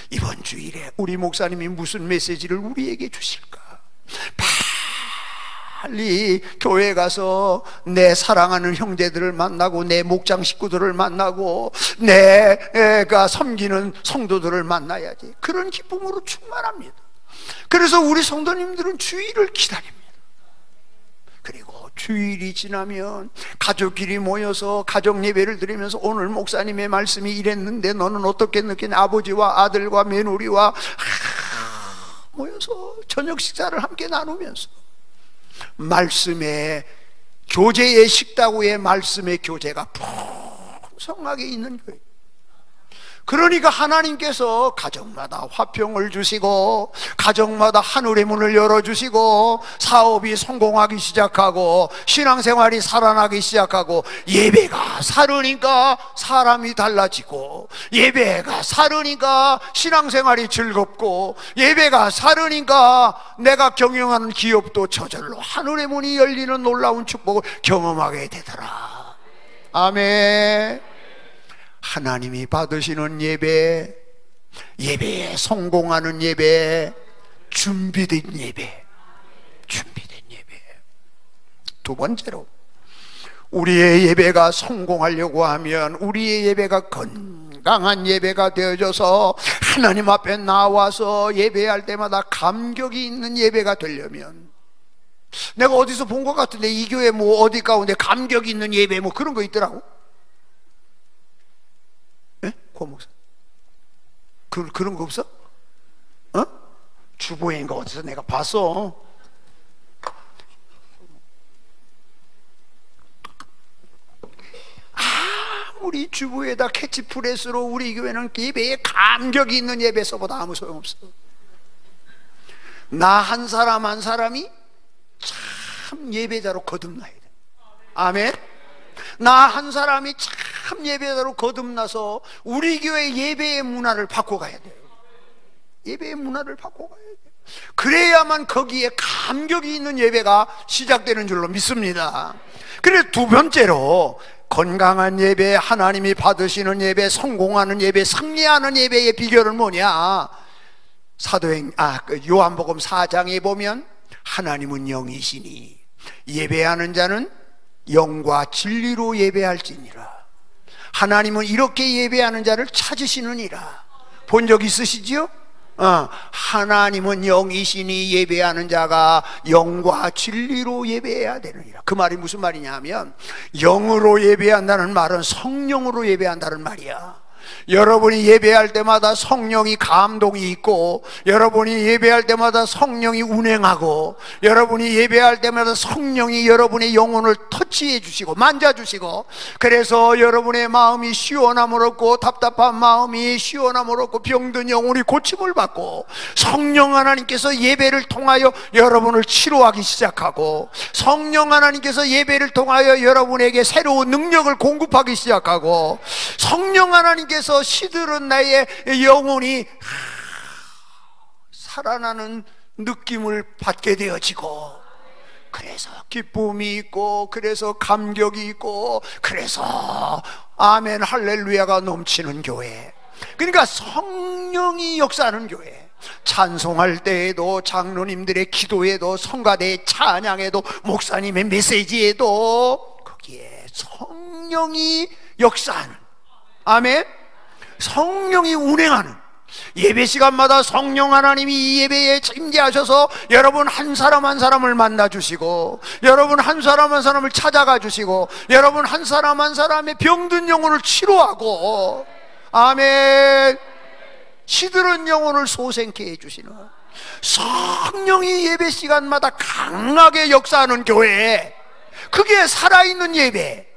이번 주일에 우리 목사님이 무슨 메시지를 우리에게 주실까? 빨리 교회에 가서 내 사랑하는 형제들을 만나고 내 목장 식구들을 만나고 내가 섬기는 성도들을 만나야지. 그런 기쁨으로 충만합니다. 그래서 우리 성도님들은 주일을 기다립니다. 그리고 주일이 지나면 가족끼리 모여서 가족 예배를 드리면서 오늘 목사님의 말씀이 이랬는데 너는 어떻게 느끼냐, 아버지와 아들과 며느리와 모여서 저녁 식사를 함께 나누면서 말씀의 교제의 식탁 위에 말씀의 교제가 풍성하게 있는 거예요. 그러니까 하나님께서 가정마다 화평을 주시고 가정마다 하늘의 문을 열어주시고 사업이 성공하기 시작하고 신앙생활이 살아나기 시작하고 예배가 살으니까 사람이 달라지고 예배가 살으니까 신앙생활이 즐겁고 예배가 살으니까 내가 경영하는 기업도 저절로 하늘의 문이 열리는 놀라운 축복을 경험하게 되더라. 아멘. 하나님이 받으시는 예배, 예배에 성공하는 예배, 준비된 예배, 준비된 예배. 두 번째로, 우리의 예배가 성공하려고 하면 우리의 예배가 건강한 예배가 되어져서 하나님 앞에 나와서 예배할 때마다 감격이 있는 예배가 되려면, 내가 어디서 본 것 같은데 이 교회 뭐 어디 가운데 감격이 있는 예배 뭐 그런 거 있더라고. 고목사 그런 거 없어? 주보인가 어디서 내가 봤어. 아무리 주보에다 캐치프레스로 우리 교회는 예배에 감격이 있는 예배 써보다 아무 소용없어. 나 한 사람 한 사람이 참 예배자로 거듭나야 돼. 아멘. 나 한 사람이 참 예배자로 거듭나서 우리 교회 예배의 문화를 바꿔가야 돼요. 예배의 문화를 바꿔가야 돼요. 그래야만 거기에 감격이 있는 예배가 시작되는 줄로 믿습니다. 그래서 두 번째로, 건강한 예배, 하나님이 받으시는 예배, 성공하는 예배, 승리하는 예배의 비결은 뭐냐? 요한복음 4장에 보면 하나님은 영이시니 예배하는 자는 영과 진리로 예배할지니라. 하나님은 이렇게 예배하는 자를 찾으시느니라. 본 적 있으시지요? 하나님은 영이시니 예배하는 자가 영과 진리로 예배해야 되느니라. 그 말이 무슨 말이냐 하면, 영으로 예배한다는 말은 성령으로 예배한다는 말이야. 여러분이 예배할 때마다 성령이 감동이 있고, 여러분이 예배할 때마다 성령이 운행하고, 여러분이 예배할 때마다 성령이 여러분의 영혼을 터치해 주시고 만져주시고, 그래서 여러분의 마음이 시원함을 얻고, 답답한 마음이 시원함을 얻고, 병든 영혼이 고침을 받고, 성령 하나님께서 예배를 통하여 여러분을 치료하기 시작하고, 성령 하나님께서 예배를 통하여 여러분에게 새로운 능력을 공급하기 시작하고, 성령 하나님께서 시들은 나의 영혼이 살아나는 느낌을 받게 되어지고, 그래서 기쁨이 있고, 그래서 감격이 있고, 그래서 아멘 할렐루야가 넘치는 교회. 그러니까 성령이 역사하는 교회, 찬송할 때에도, 장로님들의 기도에도, 성가대의 찬양에도, 목사님의 메시지에도 거기에 성령이 역사하는, 아멘, 성령이 운행하는, 예배 시간마다 성령 하나님이 이 예배에 임재하셔서 여러분 한 사람 한 사람을 만나 주시고, 여러분 한 사람 한 사람을 찾아가 주시고, 여러분 한 사람 한 사람의 병든 영혼을 치료하고, 아멘, 시들은 영혼을 소생케 해주시는 성령이 예배 시간마다 강하게 역사하는 교회, 그게 살아있는 예배,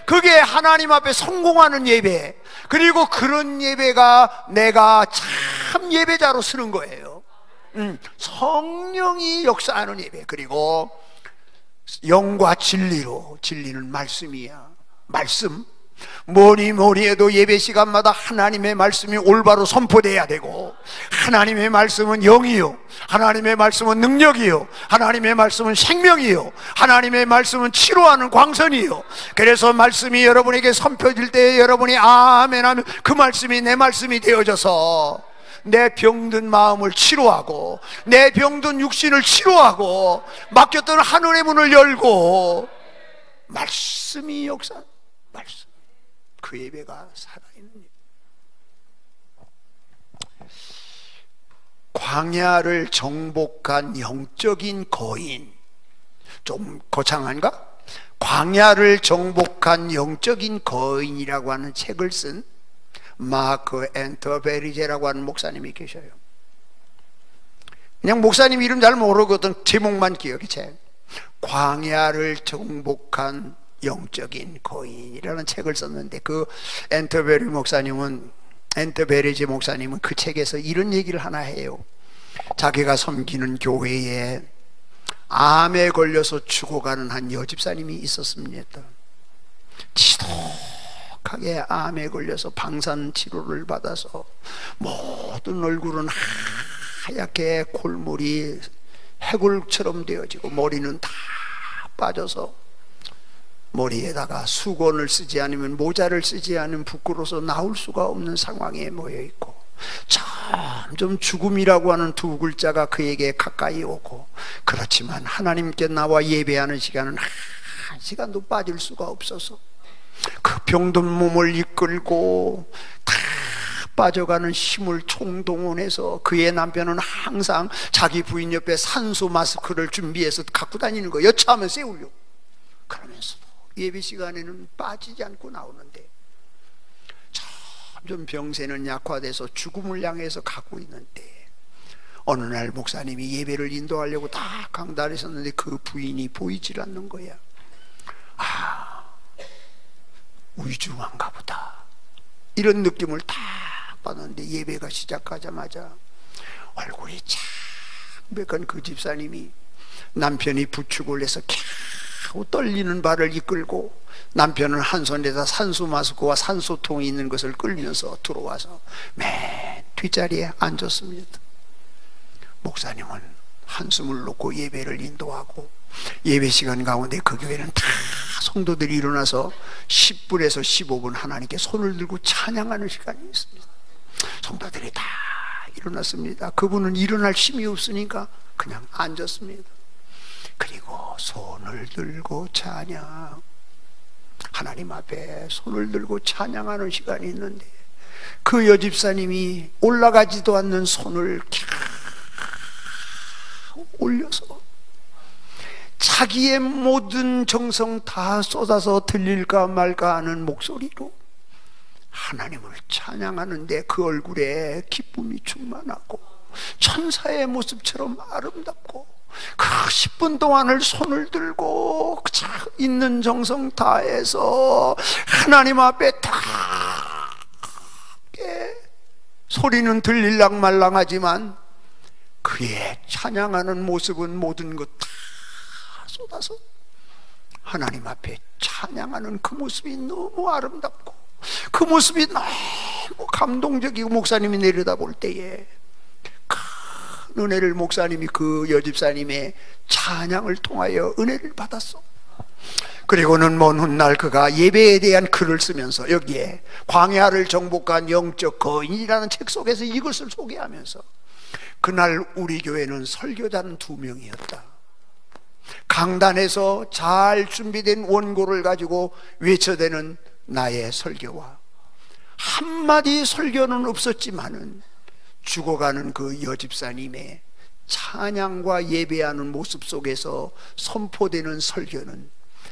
그게 하나님 앞에 성공하는 예배, 그리고 그런 예배가 내가 참 예배자로 쓰는 거예요. 성령이 역사하는 예배. 그리고 영과 진리로, 진리는 말씀이야. 말씀, 뭐니 해도 예배 시간마다 하나님의 말씀이 올바로 선포돼야 되고, 하나님의 말씀은 영이요, 하나님의 말씀은 능력이요, 하나님의 말씀은 생명이요, 하나님의 말씀은 치료하는 광선이요. 그래서 말씀이 여러분에게 선포될 때 여러분이 아멘 하면 그 말씀이 내 말씀이 되어져서 내 병든 마음을 치료하고, 내 병든 육신을 치료하고, 막혔던 하늘의 문을 열고, 말씀이 역사, 말씀, 그 예배가 살아있는 예배. 광야를 정복한 영적인 거인, 좀 거창한가? 광야를 정복한 영적인 거인이라고 하는 책을 쓴 마크 엔터베리제라고 하는 목사님이 계셔요. 그냥 목사님 이름 잘 모르거든. 제목만 기억해. 책, 광야를 정복한 영적인 거인이라는 책을 썼는데, 그 엔터베리제 목사님은 그 책에서 이런 얘기를 하나 해요. 자기가 섬기는 교회에 암에 걸려서 죽어가는 한 여집사님이 있었습니다. 지독하게 암에 걸려서 방사능 치료를 받아서 모든 얼굴은 하얗게 골물이 해골처럼 되어지고, 머리는 다 빠져서 머리에다가 수건을 쓰지 않으면, 모자를 쓰지 않으면 부끄러워서 나올 수가 없는 상황에 모여 있고, 점점 죽음이라고 하는 두 글자가 그에게 가까이 오고, 그렇지만 하나님께 나와 예배하는 시간은 한 시간도 빠질 수가 없어서 그 병든 몸을 이끌고 다 빠져가는 힘을 총동원해서, 그의 남편은 항상 자기 부인 옆에 산소 마스크를 준비해서 갖고 다니는 거, 여차하면 세우려고. 그러면서도 예배 시간에는 빠지지 않고 나오는데, 점점 병세는 약화돼서 죽음을 향해서 가고 있는데, 어느 날 목사님이 예배를 인도하려고 다 강단에 섰는데 그 부인이 보이질 않는 거야. 아, 위중한가 보다, 이런 느낌을 딱 받았는데, 예배가 시작하자마자 얼굴이 창백한 그 집사님이 남편이 부축을 해서 떨리는 발을 이끌고, 남편은 한 손에다 산소 마스크와 산소통이 있는 것을 끌면서 들어와서 맨 뒷자리에 앉았습니다. 목사님은 한숨을 놓고 예배를 인도하고, 예배 시간 가운데 그 교회는 다 성도들이 일어나서 10분에서 15분 하나님께 손을 들고 찬양하는 시간이 있습니다. 성도들이 다 일어났습니다. 그분은 일어날 힘이 없으니까 그냥 앉았습니다. 그리고 손을 들고 찬양, 하나님 앞에 손을 들고 찬양하는 시간이 있는데, 그 여집사님이 올라가지도 않는 손을 올려서 자기의 모든 정성 다 쏟아서 들릴까 말까 하는 목소리로 하나님을 찬양하는데, 그 얼굴에 기쁨이 충만하고 천사의 모습처럼 아름답고, 그 10분 동안을 손을 들고 있는 정성 다해서 하나님 앞에 다 소리는 들릴랑말랑하지만 그의 찬양하는 모습은 모든 것 다 쏟아서 하나님 앞에 찬양하는 그 모습이 너무 아름답고, 그 모습이 너무 감동적이고, 목사님이 내려다볼 때에 큰 은혜를, 목사님이 그 여집사님의 찬양을 통하여 은혜를 받았어. 그리고는 먼 훗날 그가 예배에 대한 글을 쓰면서 여기에 광야를 정복한 영적 거인이라는 책 속에서 이것을 소개하면서 그날 우리 교회는 설교자는 2명이었다. 강단에서 잘 준비된 원고를 가지고 외쳐대는 나의 설교와 한마디 설교는 없었지만은 죽어가는 그 여집사님의 찬양과 예배하는 모습 속에서 선포되는 설교는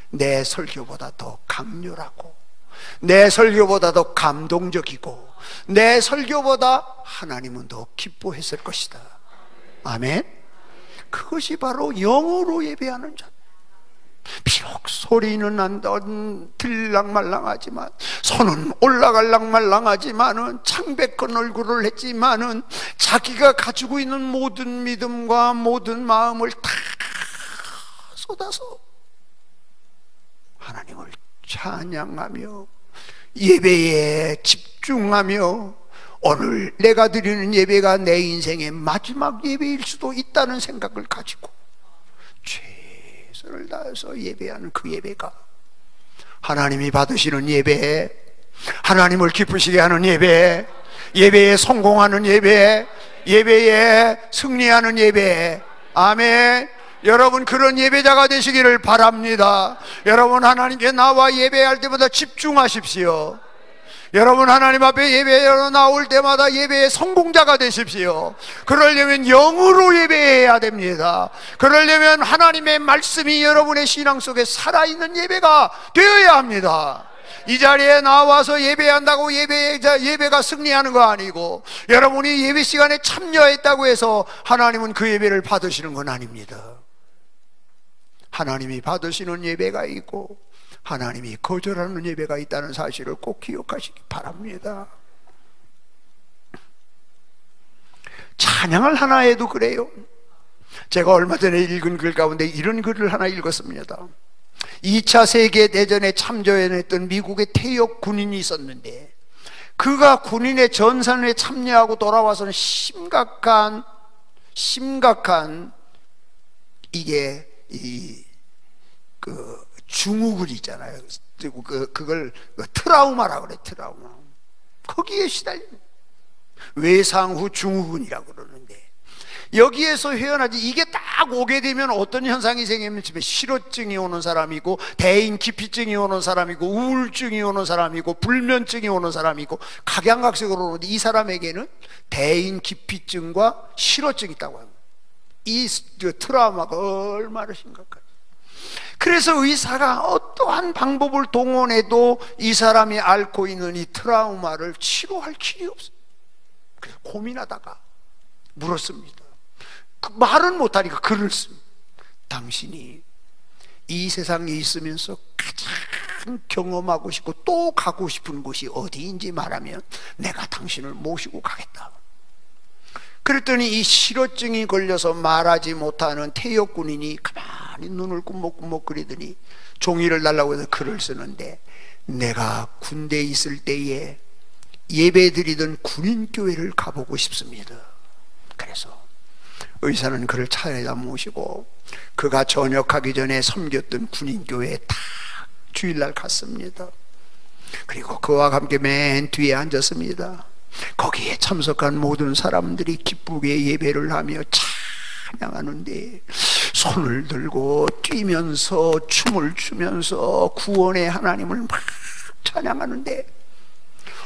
내 설교보다 더 강렬하고 내 설교보다 더 감동적이고 내 설교보다 하나님은 더 기뻐했을 것이다. 아멘. 그것이 바로 영으로 예배하는 자. 비록 소리는 들락말랑하지만 손은 올라갈락말랑하지만은 창백한 얼굴을 했지만은 자기가 가지고 있는 모든 믿음과 모든 마음을 다 쏟아서 하나님을 찬양하며 예배에 집중하며 오늘 내가 드리는 예배가 내 인생의 마지막 예배일 수도 있다는 생각을 가지고 최선을 다해서 예배하는 그 예배가 하나님이 받으시는 예배, 하나님을 기쁘시게 하는 예배, 예배에 성공하는 예배, 예배에 승리하는 예배. 아멘. 여러분 그런 예배자가 되시기를 바랍니다. 여러분 하나님께 나와 예배할 때마다 집중하십시오. 여러분 하나님 앞에 예배로 나올 때마다 예배의 성공자가 되십시오. 그러려면 영으로 예배해야 됩니다. 그러려면 하나님의 말씀이 여러분의 신앙 속에 살아있는 예배가 되어야 합니다. 이 자리에 나와서 예배한다고 예배가 승리하는 거 아니고 여러분이 예배 시간에 참여했다고 해서 하나님은 그 예배를 받으시는 건 아닙니다. 하나님이 받으시는 예배가 있고 하나님이 거절하는 예배가 있다는 사실을 꼭 기억하시기 바랍니다. 찬양을 하나 해도 그래요. 제가 얼마 전에 읽은 글 가운데 이런 글을 하나 읽었습니다. 2차 세계대전에 참전했던 미국의 퇴역 군인이 있었는데 그가 군인의 전선에 참여하고 돌아와서는 심각한 이게 증후군 있잖아요. 그걸 트라우마라고 그래. 트라우마. 거기에 시달리는 외상후 증후군이라고 그러는데 여기에서 회원하지 이게 딱 오게 되면 어떤 현상이 생기면 집에 실어증이 오는 사람이고 대인 기피증이 오는 사람이고 우울증이 오는 사람이고 불면증이 오는 사람이고 각양각색으로 오는데 이 사람에게는 대인 기피증과 실어증이 있다고 합니다. 이 트라우마가 얼마나 심각한지. 그래서 의사가 어떠한 방법을 동원해도 이 사람이 앓고 있는 이 트라우마를 치료할 길이 없어요. 그래서 고민하다가 물었습니다. 말은 못하니까 글을 씁니다. 당신이 이 세상에 있으면서 가장 경험하고 싶고 또 가고 싶은 곳이 어디인지 말하면 내가 당신을 모시고 가겠다. 그랬더니 이 실어증이 걸려서 말하지 못하는 퇴역 군인이 가만히 눈을 꾸벅꾸벅거리더니 종이를 달라고 해서 글을 쓰는데 내가 군대에 있을 때에 예배드리던 군인교회를 가보고 싶습니다. 그래서 의사는 그를 차에다 모시고 그가 전역하기 전에 섬겼던 군인교회에 딱 주일날 갔습니다. 그리고 그와 함께 맨 뒤에 앉았습니다. 거기에 참석한 모든 사람들이 기쁘게 예배를 하며 찬양하는데 손을 들고 뛰면서 춤을 추면서 구원의 하나님을 막 찬양하는데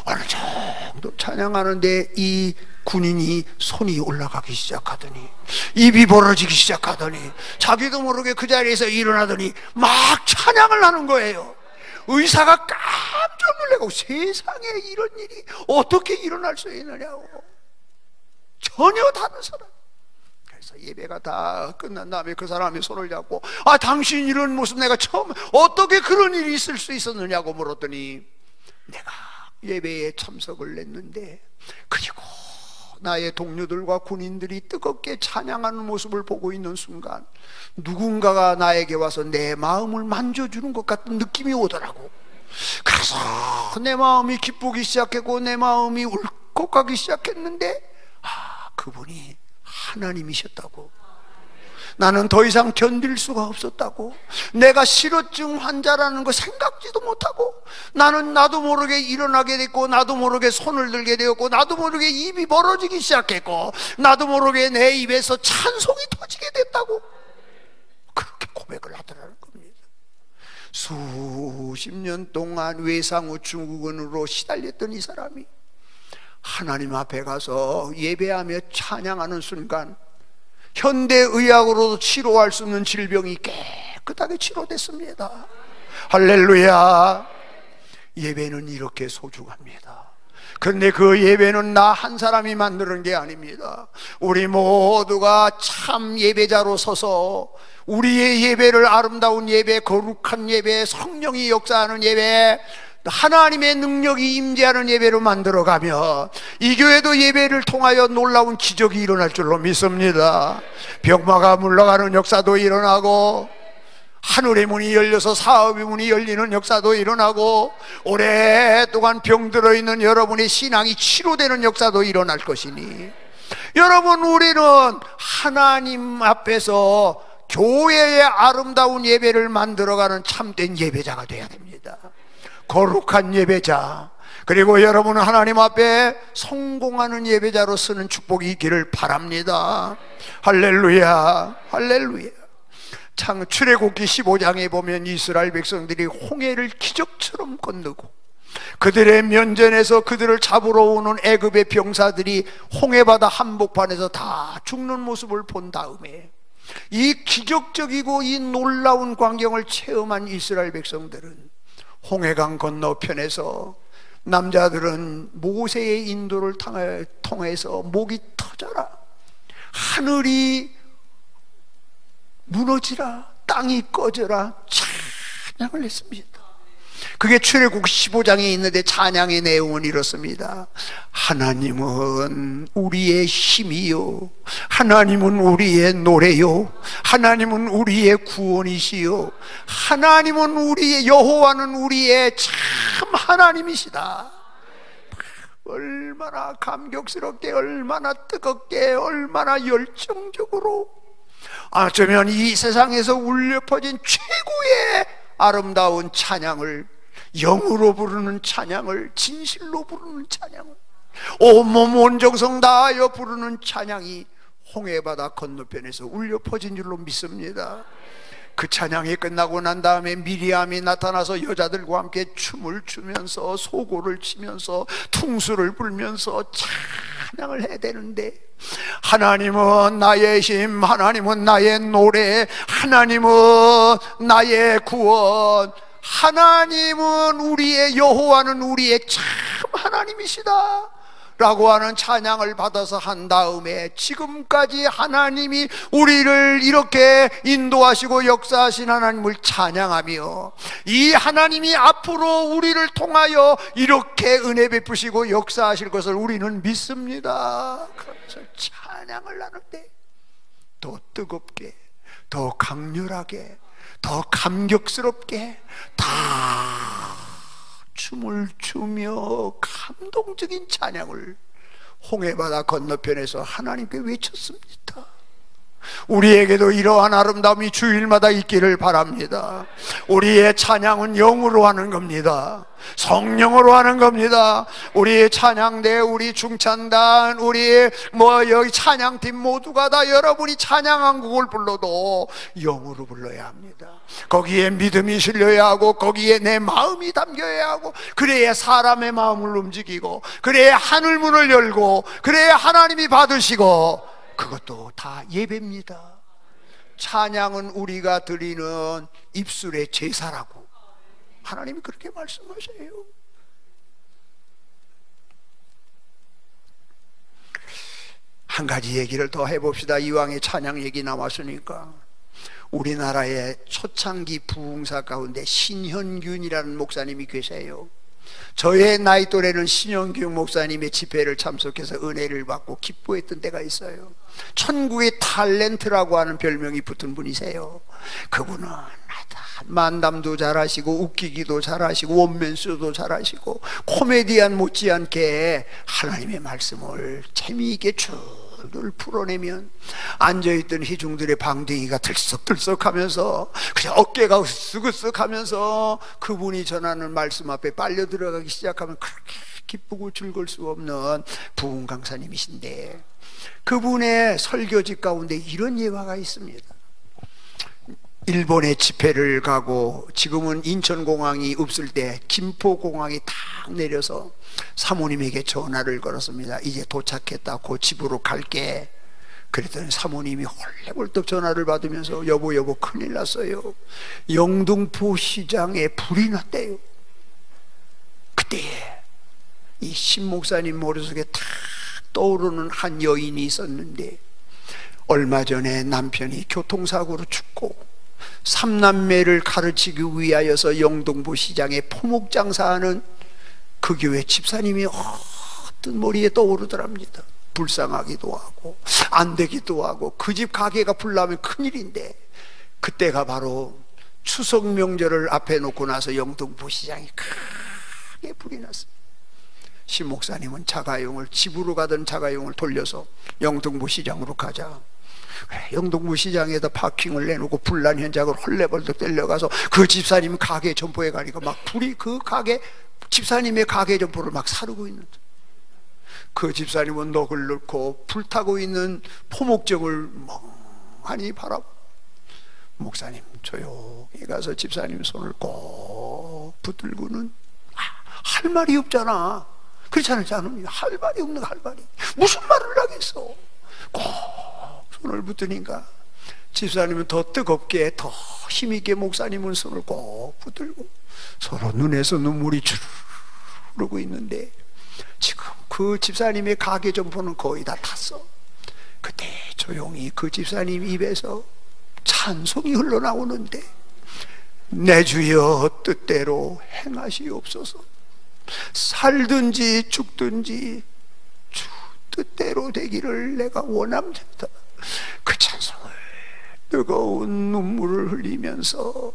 어느 정도 찬양하는데 이 군인이 손이 올라가기 시작하더니 입이 벌어지기 시작하더니 자기도 모르게 그 자리에서 일어나더니 막 찬양을 하는 거예요. 의사가 깜짝 놀라고 세상에 이런 일이 어떻게 일어날 수 있느냐고. 전혀 다른 사람. 그래서 예배가 다 끝난 다음에 그 사람이 손을 잡고 당신 이런 모습 내가 처음 어떻게 그런 일이 있을 수 있었느냐고 물었더니 내가 예배에 참석을 했는데 그리고 나의 동료들과 군인들이 뜨겁게 찬양하는 모습을 보고 있는 순간 누군가가 나에게 와서 내 마음을 만져주는 것 같은 느낌이 오더라고. 그래서 내 마음이 기쁘기 시작했고 내 마음이 울컥하기 시작했는데 그분이 하나님이셨다고. 나는 더 이상 견딜 수가 없었다고. 내가 실어증 환자라는 거 생각지도 못하고, 나는 나도 모르게 일어나게 됐고, 나도 모르게 손을 들게 되었고, 나도 모르게 입이 벌어지기 시작했고, 나도 모르게 내 입에서 찬송이 터지게 됐다고. 그렇게 고백을 하더라는 겁니다. 수십 년 동안 외상후 증후군으로 시달렸던 이 사람이 하나님 앞에 가서 예배하며 찬양하는 순간 현대의학으로도 치료할 수 없는 질병이 깨끗하게 치료됐습니다. 할렐루야. 예배는 이렇게 소중합니다. 그런데 그 예배는 나 한 사람이 만드는 게 아닙니다. 우리 모두가 참 예배자로 서서 우리의 예배를 아름다운 예배, 거룩한 예배, 성령이 역사하는 예배, 하나님의 능력이 임재하는 예배로 만들어가며 이 교회도 예배를 통하여 놀라운 기적이 일어날 줄로 믿습니다. 병마가 물러가는 역사도 일어나고, 하늘의 문이 열려서 사업의 문이 열리는 역사도 일어나고, 오랫동안 병들어 있는 여러분의 신앙이 치료되는 역사도 일어날 것이니, 여러분, 우리는 하나님 앞에서 교회의 아름다운 예배를 만들어가는 참된 예배자가 되어야 됩니다. 거룩한 예배자, 그리고 여러분은 하나님 앞에 성공하는 예배자로 쓰는 축복이 있기를 바랍니다. 할렐루야, 할렐루야. 출애굽기 15장에 보면 이스라엘 백성들이 홍해를 기적처럼 건너고, 그들의 면전에서 그들을 잡으러 오는 애굽의 병사들이 홍해바다 한복판에서 다 죽는 모습을 본 다음에, 이 기적적이고 이 놀라운 광경을 체험한 이스라엘 백성들은 홍해강 건너편에서 남자들은 모세의 인도를 통해서 목이 터져라, 하늘이 무너지라, 땅이 꺼져라 찬양을 했습니다. 그게 출애굽 15장에 있는데 찬양의 내용은 이렇습니다. 하나님은 우리의 힘이요, 하나님은 우리의 노래요, 하나님은 우리의 구원이시요, 하나님은 우리의, 여호와는 우리의 참 하나님이시다. 얼마나 감격스럽게, 얼마나 뜨겁게, 얼마나 열정적으로, 어쩌면 이 세상에서 울려 퍼진 최고의 아름다운 찬양을, 영으로 부르는 찬양을, 진실로 부르는 찬양을, 온몸 온정성 다하여 부르는 찬양이 홍해바다 건너편에서 울려 퍼진 줄로 믿습니다. 그 찬양이 끝나고 난 다음에 미리암이 나타나서 여자들과 함께 춤을 추면서 소고를 치면서 퉁수를 불면서 찬양을 해야 되는데, 하나님은 나의 힘, 하나님은 나의 노래, 하나님은 나의 구원, 하나님은 우리의, 여호와는 우리의 참 하나님이시다 라고 하는 찬양을 받아서 한 다음에, 지금까지 하나님이 우리를 이렇게 인도하시고 역사하신 하나님을 찬양하며, 이 하나님이 앞으로 우리를 통하여 이렇게 은혜 베푸시고 역사하실 것을 우리는 믿습니다. 그래서 찬양을 하는데 더 뜨겁게, 더 강렬하게, 더 감격스럽게 다 춤을 추며 감동적인 찬양을 홍해바다 건너편에서 하나님께 외쳤습니다. 우리에게도 이러한 아름다움이 주일마다 있기를 바랍니다. 우리의 찬양은 영으로 하는 겁니다. 성령으로 하는 겁니다. 우리 찬양대, 우리 중찬단, 우리 여기 찬양팀 모두가 다 여러분이 찬양한 곡을 불러도 영으로 불러야 합니다. 거기에 믿음이 실려야 하고, 거기에 내 마음이 담겨야 하고, 그래야 사람의 마음을 움직이고, 그래야 하늘문을 열고, 그래야 하나님이 받으시고, 그것도 다 예배입니다. 찬양은 우리가 드리는 입술의 제사라고 하나님이 그렇게 말씀하세요. 한 가지 얘기를 더 해봅시다. 이왕에 찬양 얘기 나왔으니까, 우리나라의 초창기 부흥사 가운데 신현균이라는 목사님이 계세요. 저의 나이 또래는 신현균 목사님의 집회를 참석해서 은혜를 받고 기뻐했던 때가 있어요. 천국의 탤런트라고 하는 별명이 붙은 분이세요. 그분은 만담도 잘하시고 웃기기도 잘하시고 원맨쇼도 잘하시고 코미디언 못지않게 하나님의 말씀을 재미있게 쭉 줄줄 풀어내면 앉아있던 회중들의 방댕이가 들썩들썩하면서 그냥 어깨가 으쓱으쓱하면서 그분이 전하는 말씀 앞에 빨려 들어가기 시작하면 그렇게 기쁘고 즐거울 수 없는 부흥 강사님이신데, 그분의 설교집 가운데 이런 예화가 있습니다. 일본에 집회를 가고 지금은 인천공항이 없을 때 김포공항이 탁 내려서 사모님에게 전화를 걸었습니다. 이제 도착했다고 집으로 갈게. 그랬더니 사모님이 헐레벌떡 전화를 받으면서 여보 큰일 났어요. 영등포 시장에 불이 났대요. 그때 이 신목사님 머릿속에 탁 떠오르는 한 여인이 있었는데, 얼마 전에 남편이 교통사고로 죽고 삼남매를 가르치기 위하여서 영등포 시장에 포목 장사하는 그 교회 집사님이 어떤 머리에 떠오르더랍니다. 불쌍하기도 하고 안 되기도 하고 그 집 가게가 불나면 큰일인데, 그때가 바로 추석 명절을 앞에 놓고 나서 영등포 시장이 크게 불이 났습니다. 신 목사님은 자가용을, 집으로 가던 자가용을 돌려서 영등포 시장으로 가자. 그래, 영등포 시장에다 파킹을 내놓고 불난 현장을 헐레벌떡 달려가서 그 집사님 가게 점포에 가니까 막 불이 그 가게, 집사님의 가게 점포를 막 사르고 있는, 그 집사님은 넋을 넣고 불타고 있는 포목정을 멍하니 바라보. 목사님 조용히 가서 집사님 손을 꼭 붙들고는, 할 말이 없잖아. 그렇지 않으면 할 말이 없는, 할 말이 무슨 말을 하겠어. 꼭 손을 붙드니까 집사님은 더 뜨겁게 더 힘있게 목사님은 손을 꼭 붙들고 서로 눈에서 눈물이 주르르고 있는데, 지금 그 집사님의 가게 점포는 거의 다 탔어. 그때 조용히 그 집사님 입에서 찬송이 흘러나오는데, 내 주여 뜻대로 행하시옵소서. 살든지 죽든지 주 뜻대로 되기를 내가 원합니다. 그 찬송을 뜨거운 눈물을 흘리면서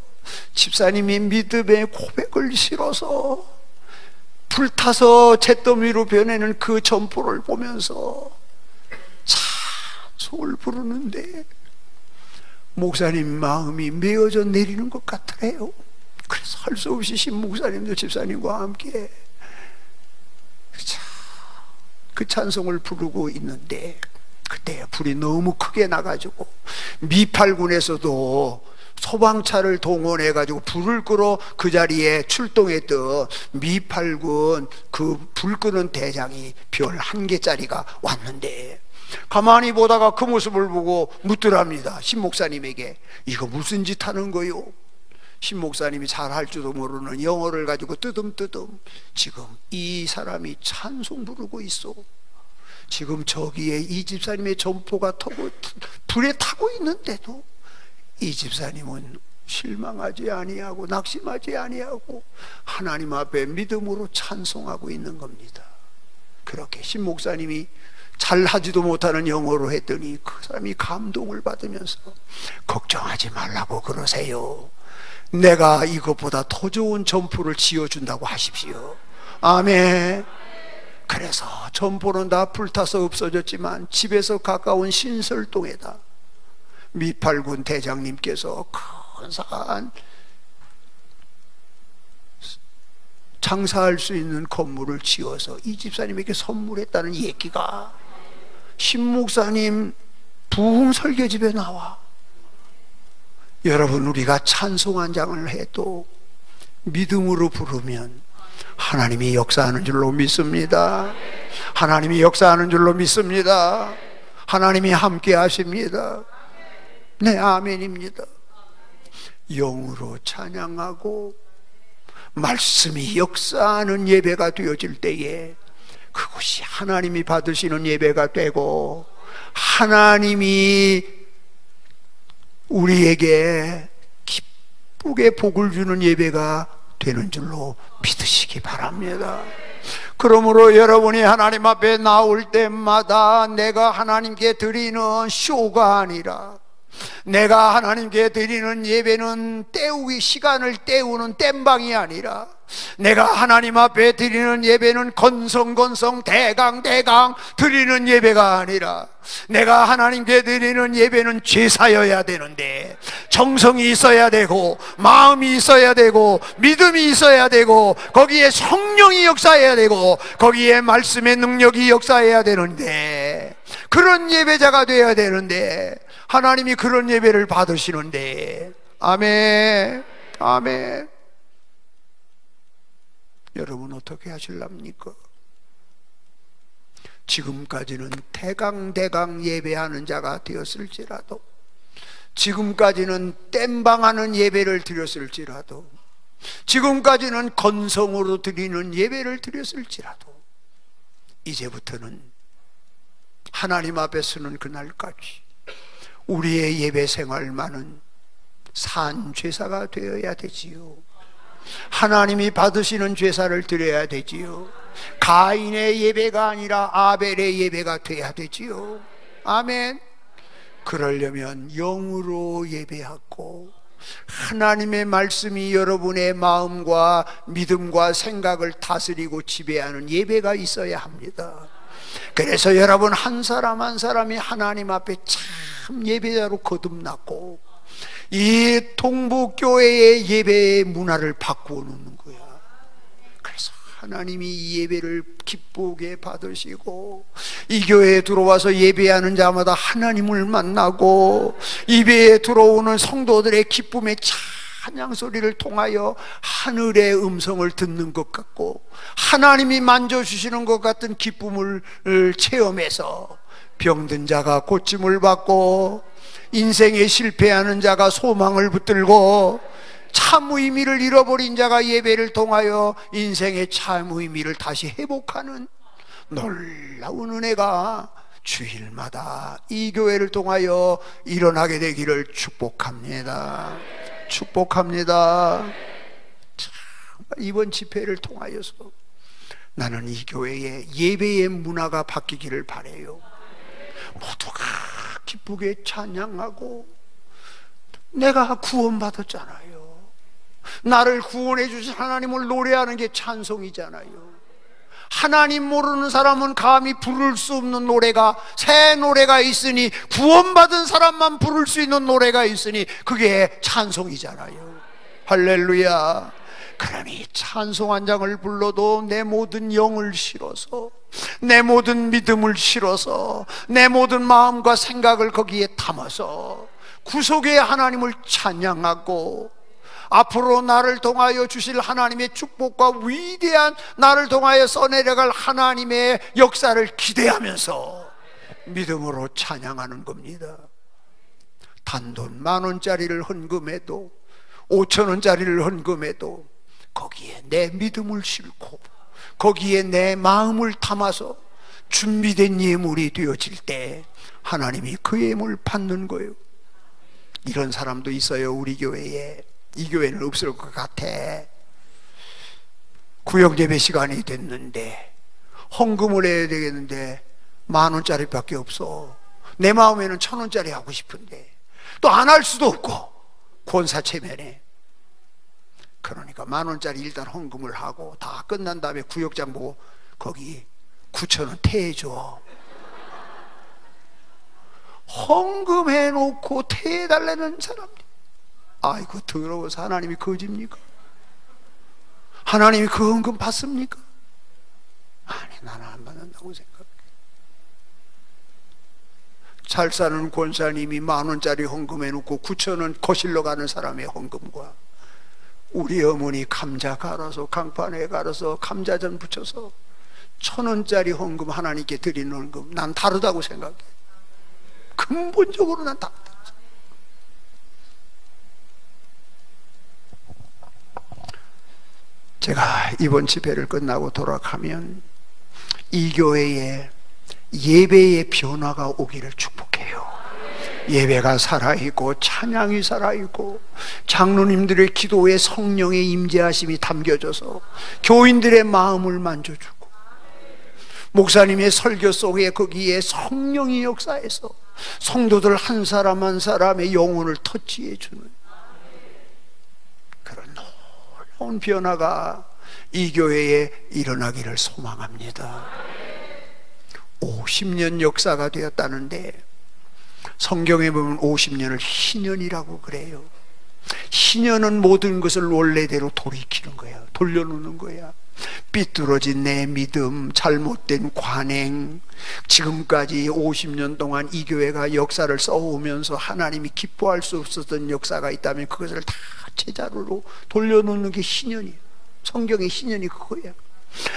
집사님이 믿음의 고백을 실어서 불타서 잿더미로 변하는 그 점포를 보면서 찬송을 부르는데, 목사님 마음이 메어져 내리는 것 같더래요. 그래서 할 수 없이 신 목사님도 집사님과 함께 그 찬송을 부르고 있는데, 그때 불이 너무 크게 나가지고 미팔군에서도 소방차를 동원해가지고 불을 끄러 그 자리에 출동했던 미팔군 그 불 끄는 대장이 별 1개짜리가 왔는데, 가만히 보다가 그 모습을 보고 묻더랍니다. 신 목사님에게 이거 무슨 짓 하는 거요? 신 목사님이 잘할 줄도 모르는 영어를 가지고 뜨듬뜨듬, 지금 이 사람이 찬송 부르고 있어. 지금 저기에 이 집사님의 점포가 불에 타고 있는데도 이 집사님은 실망하지 아니하고 낙심하지 아니하고 하나님 앞에 믿음으로 찬송하고 있는 겁니다. 그렇게 신 목사님이 잘하지도 못하는 영어로 했더니 그 사람이 감동을 받으면서 걱정하지 말라고 그러세요. 내가 이것보다 더 좋은 점포를 지어준다고 하십시오. 아멘. 그래서 점포는 다 불타서 없어졌지만 집에서 가까운 신설동에다 미팔군 대장님께서 근사한 장사할 수 있는 건물을 지어서 이 집사님에게 선물했다는 얘기가 신목사님 부흥 설교집에 나와. 여러분, 우리가 찬송 한 장을 해도 믿음으로 부르면 하나님이 역사하는 줄로 믿습니다. 하나님이 역사하는 줄로 믿습니다. 하나님이 함께 하십니다. 네, 아멘입니다. 영으로 찬양하고 말씀이 역사하는 예배가 되어질 때에 그것이 하나님이 받으시는 예배가 되고 하나님이 우리에게 기쁘게 복을 주는 예배가 되는 줄로 믿으시기 바랍니다. 그러므로 여러분이 하나님 앞에 나올 때마다 내가 하나님께 드리는 쇼가 아니라, 내가 하나님께 드리는 예배는 시간을 때우는 땜방이 아니라 내가 하나님 앞에 드리는 예배는 건성건성 대강대강 드리는 예배가 아니라 내가 하나님께 드리는 예배는 제사여야 되는데 정성이 있어야 되고 마음이 있어야 되고 믿음이 있어야 되고 거기에 성령이 역사해야 되고 거기에 말씀의 능력이 역사해야 되는데 그런 예배자가 되어야 되는데 하나님이 그런 예배를 받으시는데 아멘 아멘. 여러분 어떻게 하실랍니까? 지금까지는 대강대강 예배하는 자가 되었을지라도 지금까지는 땜방하는 예배를 드렸을지라도 지금까지는 건성으로 드리는 예배를 드렸을지라도 이제부터는 하나님 앞에 서는 그날까지 우리의 예배 생활만은 산죄사가 되어야 되지요. 하나님이 받으시는 제사를 드려야 되지요. 가인의 예배가 아니라 아벨의 예배가 돼야 되지요. 아멘. 그러려면 영으로 예배하고 하나님의 말씀이 여러분의 마음과 믿음과 생각을 다스리고 지배하는 예배가 있어야 합니다. 그래서 여러분 한 사람 한 사람이 하나님 앞에 참 예배자로 거듭났고 이 동북교회의 예배의 문화를 바꾸어 놓는 거야. 그래서 하나님이 이 예배를 기쁘게 받으시고 이 교회에 들어와서 예배하는 자마다 하나님을 만나고 예배에 들어오는 성도들의 기쁨의 찬양 소리를 통하여 하늘의 음성을 듣는 것 같고 하나님이 만져주시는 것 같은 기쁨을 체험해서 병든 자가 고침을 받고 인생에 실패하는 자가 소망을 붙들고 참 의미를 잃어버린 자가 예배를 통하여 인생의 참 의미를 다시 회복하는 놀라운 은혜가 주일마다 이 교회를 통하여 일어나게 되기를 축복합니다. 축복합니다. 참 이번 집회를 통하여서 나는 이 교회의 예배의 문화가 바뀌기를 바라요. 모두가 기쁘게 찬양하고 내가 구원받았잖아요. 나를 구원해 주신 하나님을 노래하는 게 찬송이잖아요. 하나님 모르는 사람은 감히 부를 수 없는 노래가 새 노래가 있으니 구원받은 사람만 부를 수 있는 노래가 있으니 그게 찬송이잖아요. 할렐루야. 그러니 찬송 한 장을 불러도 내 모든 영을 실어서 내 모든 믿음을 실어서 내 모든 마음과 생각을 거기에 담아서 구속의 하나님을 찬양하고 앞으로 나를 통하여 주실 하나님의 축복과 위대한 나를 통하여 써내려갈 하나님의 역사를 기대하면서 믿음으로 찬양하는 겁니다. 단돈 10,000원짜리를 헌금해도 5,000원짜리를 헌금해도 거기에 내 믿음을 싣고 거기에 내 마음을 담아서 준비된 예물이 되어질 때 하나님이 그 예물 받는 거예요. 이런 사람도 있어요. 우리 교회에. 이 교회는 없을 것 같아. 구역예배 시간이 됐는데 헌금을 해야 되겠는데 10,000원짜리 밖에 없어. 내 마음에는 1,000원짜리 하고 싶은데 또 안 할 수도 없고 권사체면에. 그러니까 10,000원짜리 일단 헌금을 하고 다 끝난 다음에 구역장 보고 거기 9,000원 태해줘. 헌금해놓고 태해달라는 사람들. 아이고 더러워서 하나님이 거짓입니까? 하나님이 그 헌금 받습니까? 아니 나는 안 받는다고 생각해. 잘 사는 권사님이 10,000원짜리 헌금해놓고 9,000원 거실러 가는 사람의 헌금과 우리 어머니 감자 갈아서 강판에 갈아서 감자전 붙여서 1,000원짜리 헌금 하나님께 드리는 헌금 난 다르다고 생각해. 근본적으로 난 다르다. 제가 이번 집회를 끝나고 돌아가면 이 교회에 예배의 변화가 오기를 축복해요. 예배가 살아있고 찬양이 살아있고 장로님들의 기도에 성령의 임재하심이 담겨져서 교인들의 마음을 만져주고 목사님의 설교 속에 거기에 성령이 역사해서 성도들 한 사람 한 사람의 영혼을 터치해주는 그런 놀라운 변화가 이 교회에 일어나기를 소망합니다. 50년 역사가 되었다는데 성경에 보면 50년을 희년이라고 그래요. 희년은 모든 것을 원래대로 돌이키는 거야. 돌려놓는 거야. 삐뚤어진 내 믿음, 잘못된 관행, 지금까지 50년 동안 이 교회가 역사를 써오면서 하나님이 기뻐할 수 없었던 역사가 있다면 그것을 다 제자리로 돌려놓는 게 희년이에요. 성경의 희년이 그거예요.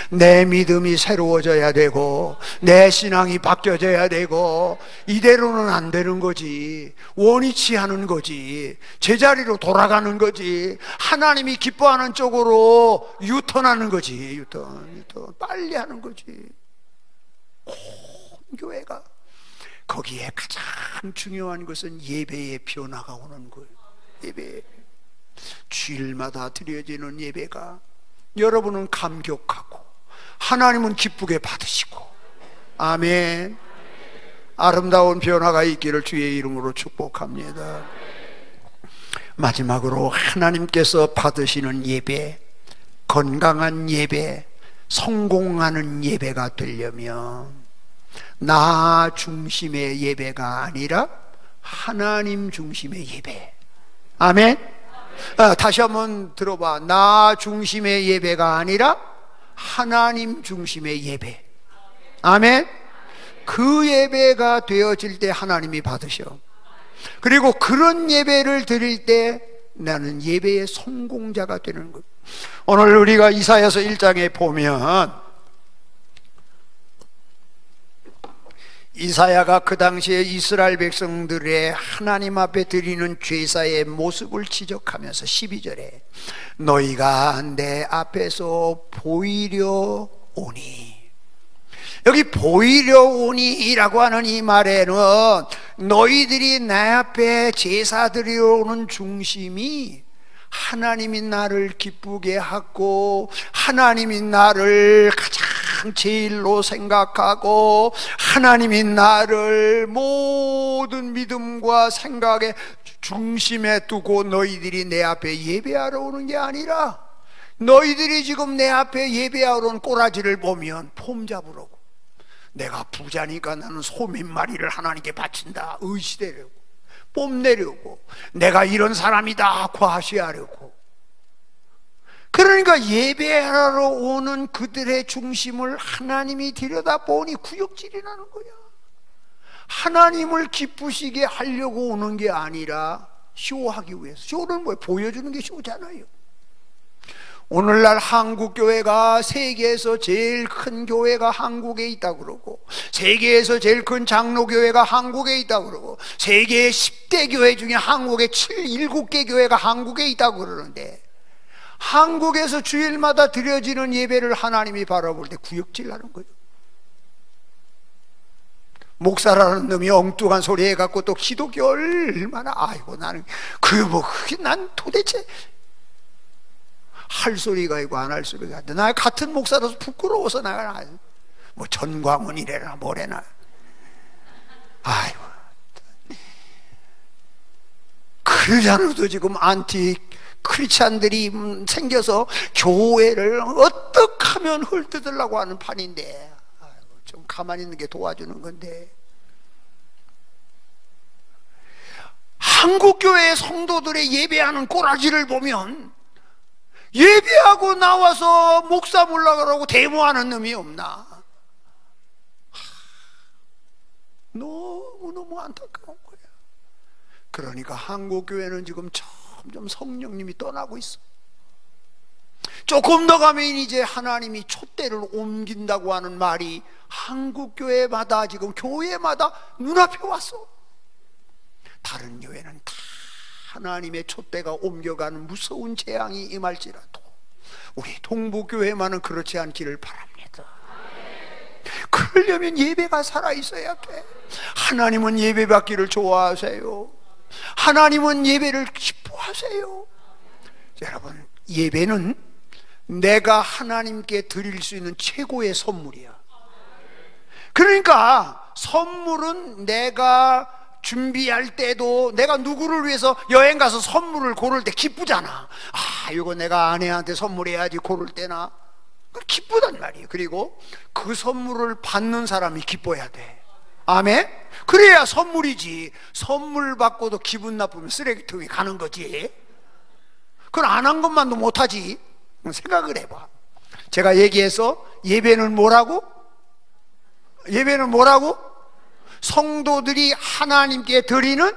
내 믿음이 새로워져야 되고 내 신앙이 바뀌어져야 되고, 이대로는 안 되는 거지. 원위치 하는 거지. 제자리로 돌아가는 거지. 하나님이 기뻐하는 쪽으로 유턴하는 거지. 유턴 빨리 하는 거지. 온 교회가 거기에 가장 중요한 것은 예배의 변화가 오는 거예요. 예배, 주일마다 드려지는 예배가 여러분은 감격하고 하나님은 기쁘게 받으시고, 아멘. 아름다운 변화가 있기를 주의 이름으로 축복합니다. 마지막으로 하나님께서 받으시는 예배, 건강한 예배, 성공하는 예배가 되려면 나 중심의 예배가 아니라 하나님 중심의 예배. 아멘. 다시 한번 들어봐. 나 중심의 예배가 아니라 하나님 중심의 예배. 아멘. 그 예배가 되어질 때 하나님이 받으셔. 그리고 그런 예배를 드릴 때 나는 예배의 성공자가 되는 것. 오늘 우리가 이사야서 1장에 보면 이사야가 그 당시에 이스라엘 백성들의 하나님 앞에 드리는 제사의 모습을 지적하면서 12절에 너희가 내 앞에서 보이려 오니, 여기 보이려 오니라고 하는 이 말에는 너희들이 내 앞에 제사 드리러 오는 중심이 하나님이 나를 기쁘게 하고 하나님이 나를 가장 제일로 생각하고 하나님이 나를 모든 믿음과 생각의 중심에 두고 너희들이 내 앞에 예배하러 오는 게 아니라, 너희들이 지금 내 앞에 예배하러 온 꼬라지를 보면 폼 잡으려고, 내가 부자니까 나는 소 몇 마리를 하나님께 바친다 의시되려고, 뽐내려고, 내가 이런 사람이다 과시하려고. 그러니까 예배하러 오는 그들의 중심을 하나님이 들여다보니 구역질이 나는 거야. 하나님을 기쁘시게 하려고 오는 게 아니라 쇼하기 위해서. 쇼는 뭐예요? 보여주는 게 쇼잖아요. 오늘날 한국교회가 세계에서 제일 큰 교회가 한국에 있다고 그러고, 세계에서 제일 큰 장로교회가 한국에 있다고 그러고, 세계의 10대 교회 중에 한국에 7개 교회가 한국에 있다고 그러는데, 한국에서 주일마다 드려지는 예배를 하나님이 바라볼 때 구역질 나는 거예요. 목사라는 놈이 엉뚱한 소리 해갖고 또 기독교 얼마나, 아이고 나는 난 도대체 할 소리가 있고 안 할 소리가 있고, 나 같은 목사로서 부끄러워서 나가 뭐 전광훈이래나 뭐래나, 아이고 그러잖아도 지금 안티 크리스찬들이 생겨서 교회를 어떻게 하면 헐뜯으려고 하는 판인데, 아이고, 좀 가만히 있는 게 도와주는 건데. 한국교회의 성도들의 예배하는 꼬라지를 보면 예배하고 나와서 목사 몰라가라고 데모하는 놈이 없나? 너무너무 안타까운 거야. 그러니까 한국교회는 지금 점점 성령님이 떠나고 있어. 조금 더 가면 이제 하나님이 촛대를 옮긴다고 하는 말이 한국교회마다 지금 교회마다 눈앞에 왔어. 다른 교회는 다 하나님의 촛대가 옮겨가는 무서운 재앙이 임할지라도 우리 동부교회만은 그렇지 않기를 바랍니다. 그러려면 예배가 살아있어야 돼. 하나님은 예배 받기를 좋아하세요. 하나님은 예배를 기뻐하세요. 여러분, 예배는 내가 하나님께 드릴 수 있는 최고의 선물이야. 그러니까 선물은 내가 준비할 때도 내가 누구를 위해서 여행 가서 선물을 고를 때 기쁘잖아. 아, 이거 내가 아내한테 선물해야지 고를 때나 기쁘단 말이에요. 그리고 그 선물을 받는 사람이 기뻐야 돼. 아멘? 그래야 선물이지. 선물 받고도 기분 나쁘면 쓰레기통에 가는 거지. 그건 안 한 것만도 못하지. 생각을 해봐. 제가 얘기해서 예배는 뭐라고? 예배는 뭐라고? 성도들이 하나님께 드리는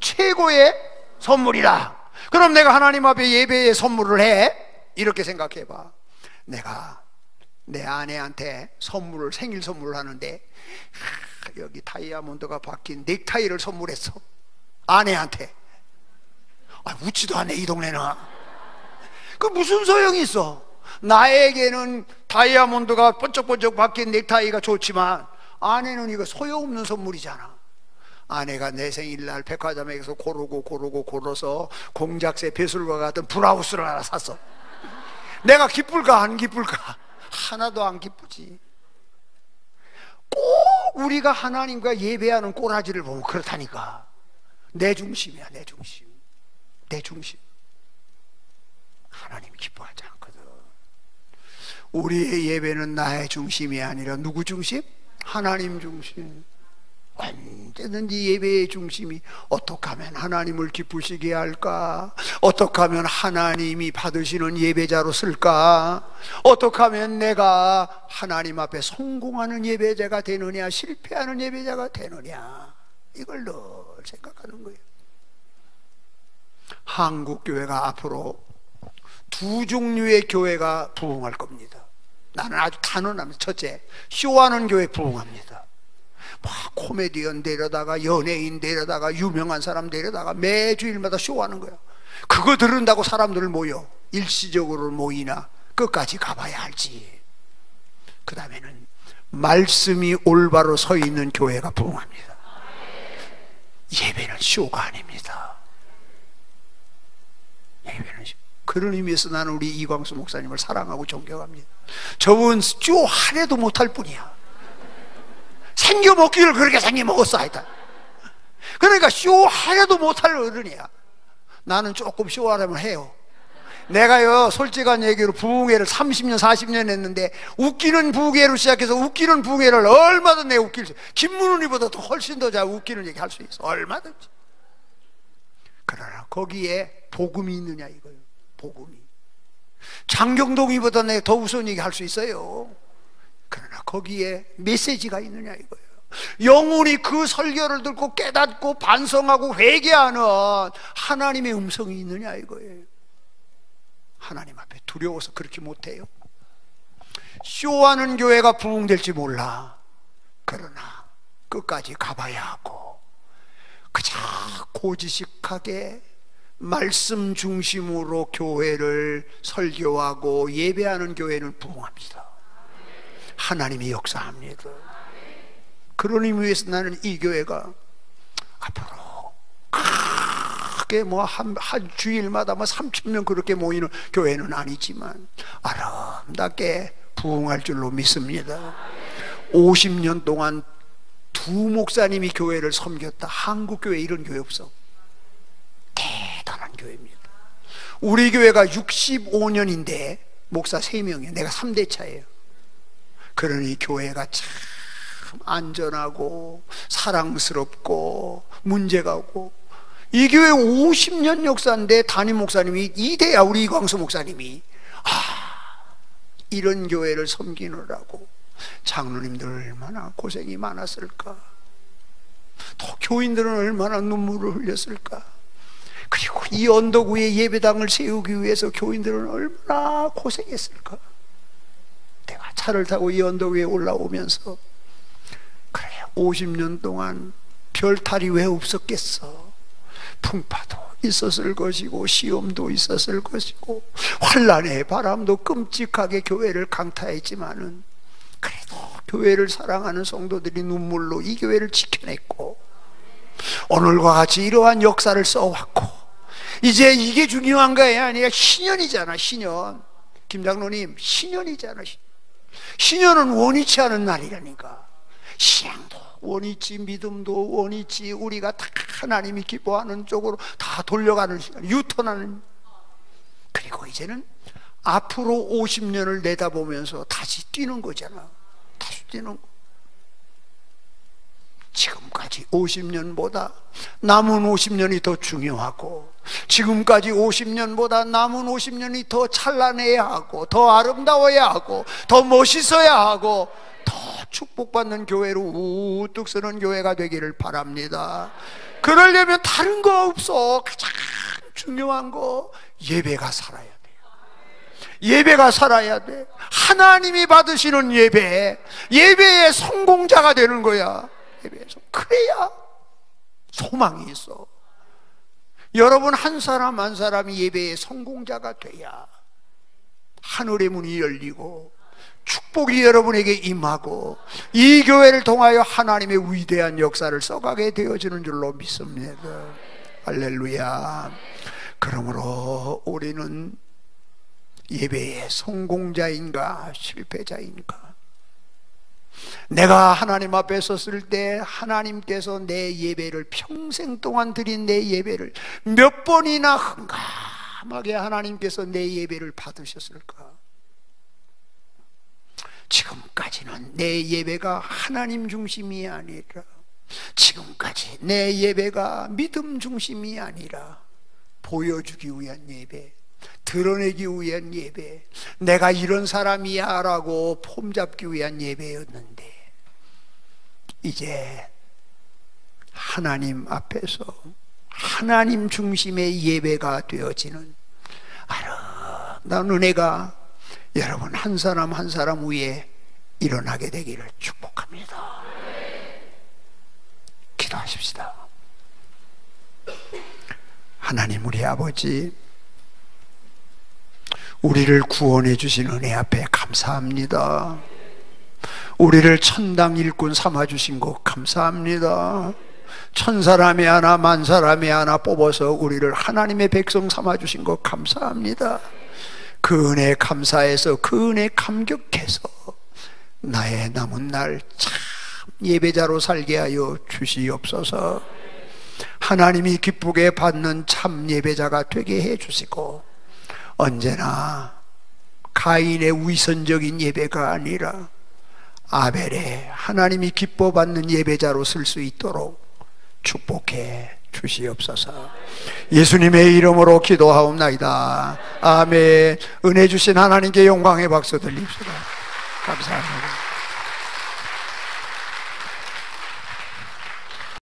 최고의 선물이다. 그럼 내가 하나님 앞에 예배의 선물을 해? 이렇게 생각해봐. 내가 내 아내한테 선물을, 생일 선물을 하는데 여기 다이아몬드가 박힌 넥타이를 선물했어. 아내한테. 웃지도 않네 이 동네는. 그 무슨 소용이 있어? 나에게는 다이아몬드가 번쩍번쩍 박힌 넥타이가 좋지만 아내는 이거 소용없는 선물이잖아. 아내가 내 생일날 백화점에서 고르서 공작새 배술과 같은 브라우스를 하나 샀어. 내가 기쁠까 안 기쁠까? 하나도 안 기쁘지. 꼭 우리가 하나님과 예배하는 꼬라지를 보면 그렇다니까. 내 중심이야, 내 중심. 내 중심. 하나님이 기뻐하지 않거든. 우리의 예배는 나의 중심이 아니라 누구 중심? 하나님 중심. 언제든지 예배의 중심이 어떻게 하면 하나님을 기쁘시게 할까? 어떻게 하면 하나님이 받으시는 예배자로 쓸까? 어떻게 하면 내가 하나님 앞에 성공하는 예배자가 되느냐, 실패하는 예배자가 되느냐, 이걸 늘 생각하는 거예요. 한국 교회가 앞으로 두 종류의 교회가 부흥할 겁니다. 나는 아주 단언합니다. 첫째, 쇼하는 교회 부흥합니다. 막 코미디언 데려다가 연예인 데려다가 유명한 사람 데려다가 매주일마다 쇼하는 거야. 그거 들은다고 사람들 모여. 일시적으로 모이나 끝까지 가봐야 알지. 그 다음에는 말씀이 올바로 서 있는 교회가 부흥합니다. 예배는 쇼가 아닙니다. 예배는 쇼. 그런 의미에서 나는 우리 이광수 목사님을 사랑하고 존경합니다. 저분 쇼 하려도 못할 뿐이야. 생겨 먹기를 그렇게 생겨 먹었어 하여튼. 그러니까 쇼 하려도 못할 어른이야. 나는 조금 쇼하려면 해요. 내가요 솔직한 얘기로 부흥회를 30년 40년 했는데 웃기는 부흥회로 시작해서 웃기는 부흥회를 얼마든 내가 웃길 수 있어. 김문훈이보다 더 훨씬 더 잘 웃기는 얘기 할 수 있어. 얼마든지. 그러나 거기에 복음이 있느냐 이거예요. 복음이. 장경동이보다 내가 더 우스운 얘기 할 수 있어요. 그러나 거기에 메시지가 있느냐 이거예요. 영혼이 그 설교를 듣고 깨닫고 반성하고 회개하는 하나님의 음성이 있느냐 이거예요. 하나님 앞에 두려워서 그렇게 못해요. 쇼하는 교회가 부흥될지 몰라. 그러나 끝까지 가봐야 하고 그저 고지식하게 말씀 중심으로 교회를 설교하고 예배하는 교회는 부흥합니다. 하나님이 역사합니다. 그런 의미에서 나는 이 교회가 앞으로 크게 한 주일마다 3,000명 그렇게 모이는 교회는 아니지만 아름답게 부흥할 줄로 믿습니다. 50년 동안 두 목사님이 교회를 섬겼다. 한국 교회 이런 교회 없어. 대단한 교회입니다. 우리 교회가 65년인데 목사 3명이에요. 내가 3대 차예요. 그러니 교회가 참 안전하고 사랑스럽고 문제가 없고, 이 교회 50년 역사인데 담임 목사님이 이대야. 우리 이광수 목사님이. 이런 교회를 섬기느라고 장로님들 얼마나 고생이 많았을까. 또 교인들은 얼마나 눈물을 흘렸을까. 그리고 이 언덕 위에 예배당을 세우기 위해서 교인들은 얼마나 고생했을까. 내가 차를 타고 이 언덕 위에 올라오면서 그래 50년 동안 별탈이 왜 없었겠어. 풍파도 있었을 것이고 시험도 있었을 것이고 환난의 바람도 끔찍하게 교회를 강타했지만은 그래도 교회를 사랑하는 성도들이 눈물로 이 교회를 지켜냈고 오늘과 같이 이러한 역사를 써왔고, 이제 이게 중요한 거 아니야. 신년이잖아. 신년. 김장로님 신년이잖아. 신년은 원위치 않은 날이라니까. 신앙도 원위치 믿음도 원위치 우리가 다 하나님이 기뻐하는 쪽으로 다 돌려가는 시간, 유턴하는. 그리고 이제는 앞으로 50년을 내다보면서 다시 뛰는 거잖아. 다시 뛰는 거. 지금까지 50년보다 남은 50년이 더 중요하고, 지금까지 50년보다 남은 50년이 더 찬란해야 하고, 더 아름다워야 하고, 더 멋있어야 하고, 더 축복받는 교회로 우뚝 서는 교회가 되기를 바랍니다. 그러려면 다른 거 없어. 가장 중요한 거 예배가 살아야 돼요. 예배가 살아야 돼. 하나님이 받으시는 예배, 예배의 성공자가 되는 거야. 예배에서. 그래야 소망이 있어. 여러분 한 사람 한 사람이 예배의 성공자가 돼야 하늘의 문이 열리고 축복이 여러분에게 임하고 이 교회를 통하여 하나님의 위대한 역사를 써가게 되어지는 줄로 믿습니다. 할렐루야. 그러므로 우리는 예배의 성공자인가 실패자인가? 내가 하나님 앞에 섰을 때 하나님께서 내 예배를, 평생 동안 드린 내 예배를 몇 번이나 흥감하게 하나님께서 내 예배를 받으셨을까? 지금까지는 내 예배가 하나님 중심이 아니라, 지금까지 내 예배가 믿음 중심이 아니라 보여주기 위한 예배, 드러내기 위한 예배, 내가 이런 사람이야 라고 폼잡기 위한 예배였는데, 이제 하나님 앞에서 하나님 중심의 예배가 되어지는 아름다운 은혜가 여러분 한 사람 한 사람 위에 일어나게 되기를 축복합니다. 기도하십시다. 하나님 우리 아버지, 우리를 구원해 주신 은혜 앞에 감사합니다. 우리를 천당 일꾼 삼아 주신 것 감사합니다. 천사람이 하나 만사람이 하나 뽑아서 우리를 하나님의 백성 삼아 주신 것 감사합니다. 그 은혜 감사해서, 그 은혜 감격해서 나의 남은 날 참 예배자로 살게 하여 주시옵소서. 하나님이 기쁘게 받는 참 예배자가 되게 해 주시고, 언제나 가인의 위선적인 예배가 아니라 아벨의 하나님이 기뻐 받는 예배자로 쓸 수 있도록 축복해 주시옵소서. 예수님의 이름으로 기도하옵나이다. 아멘. 은혜 주신 하나님께 영광의 박수 드립시다. 감사합니다.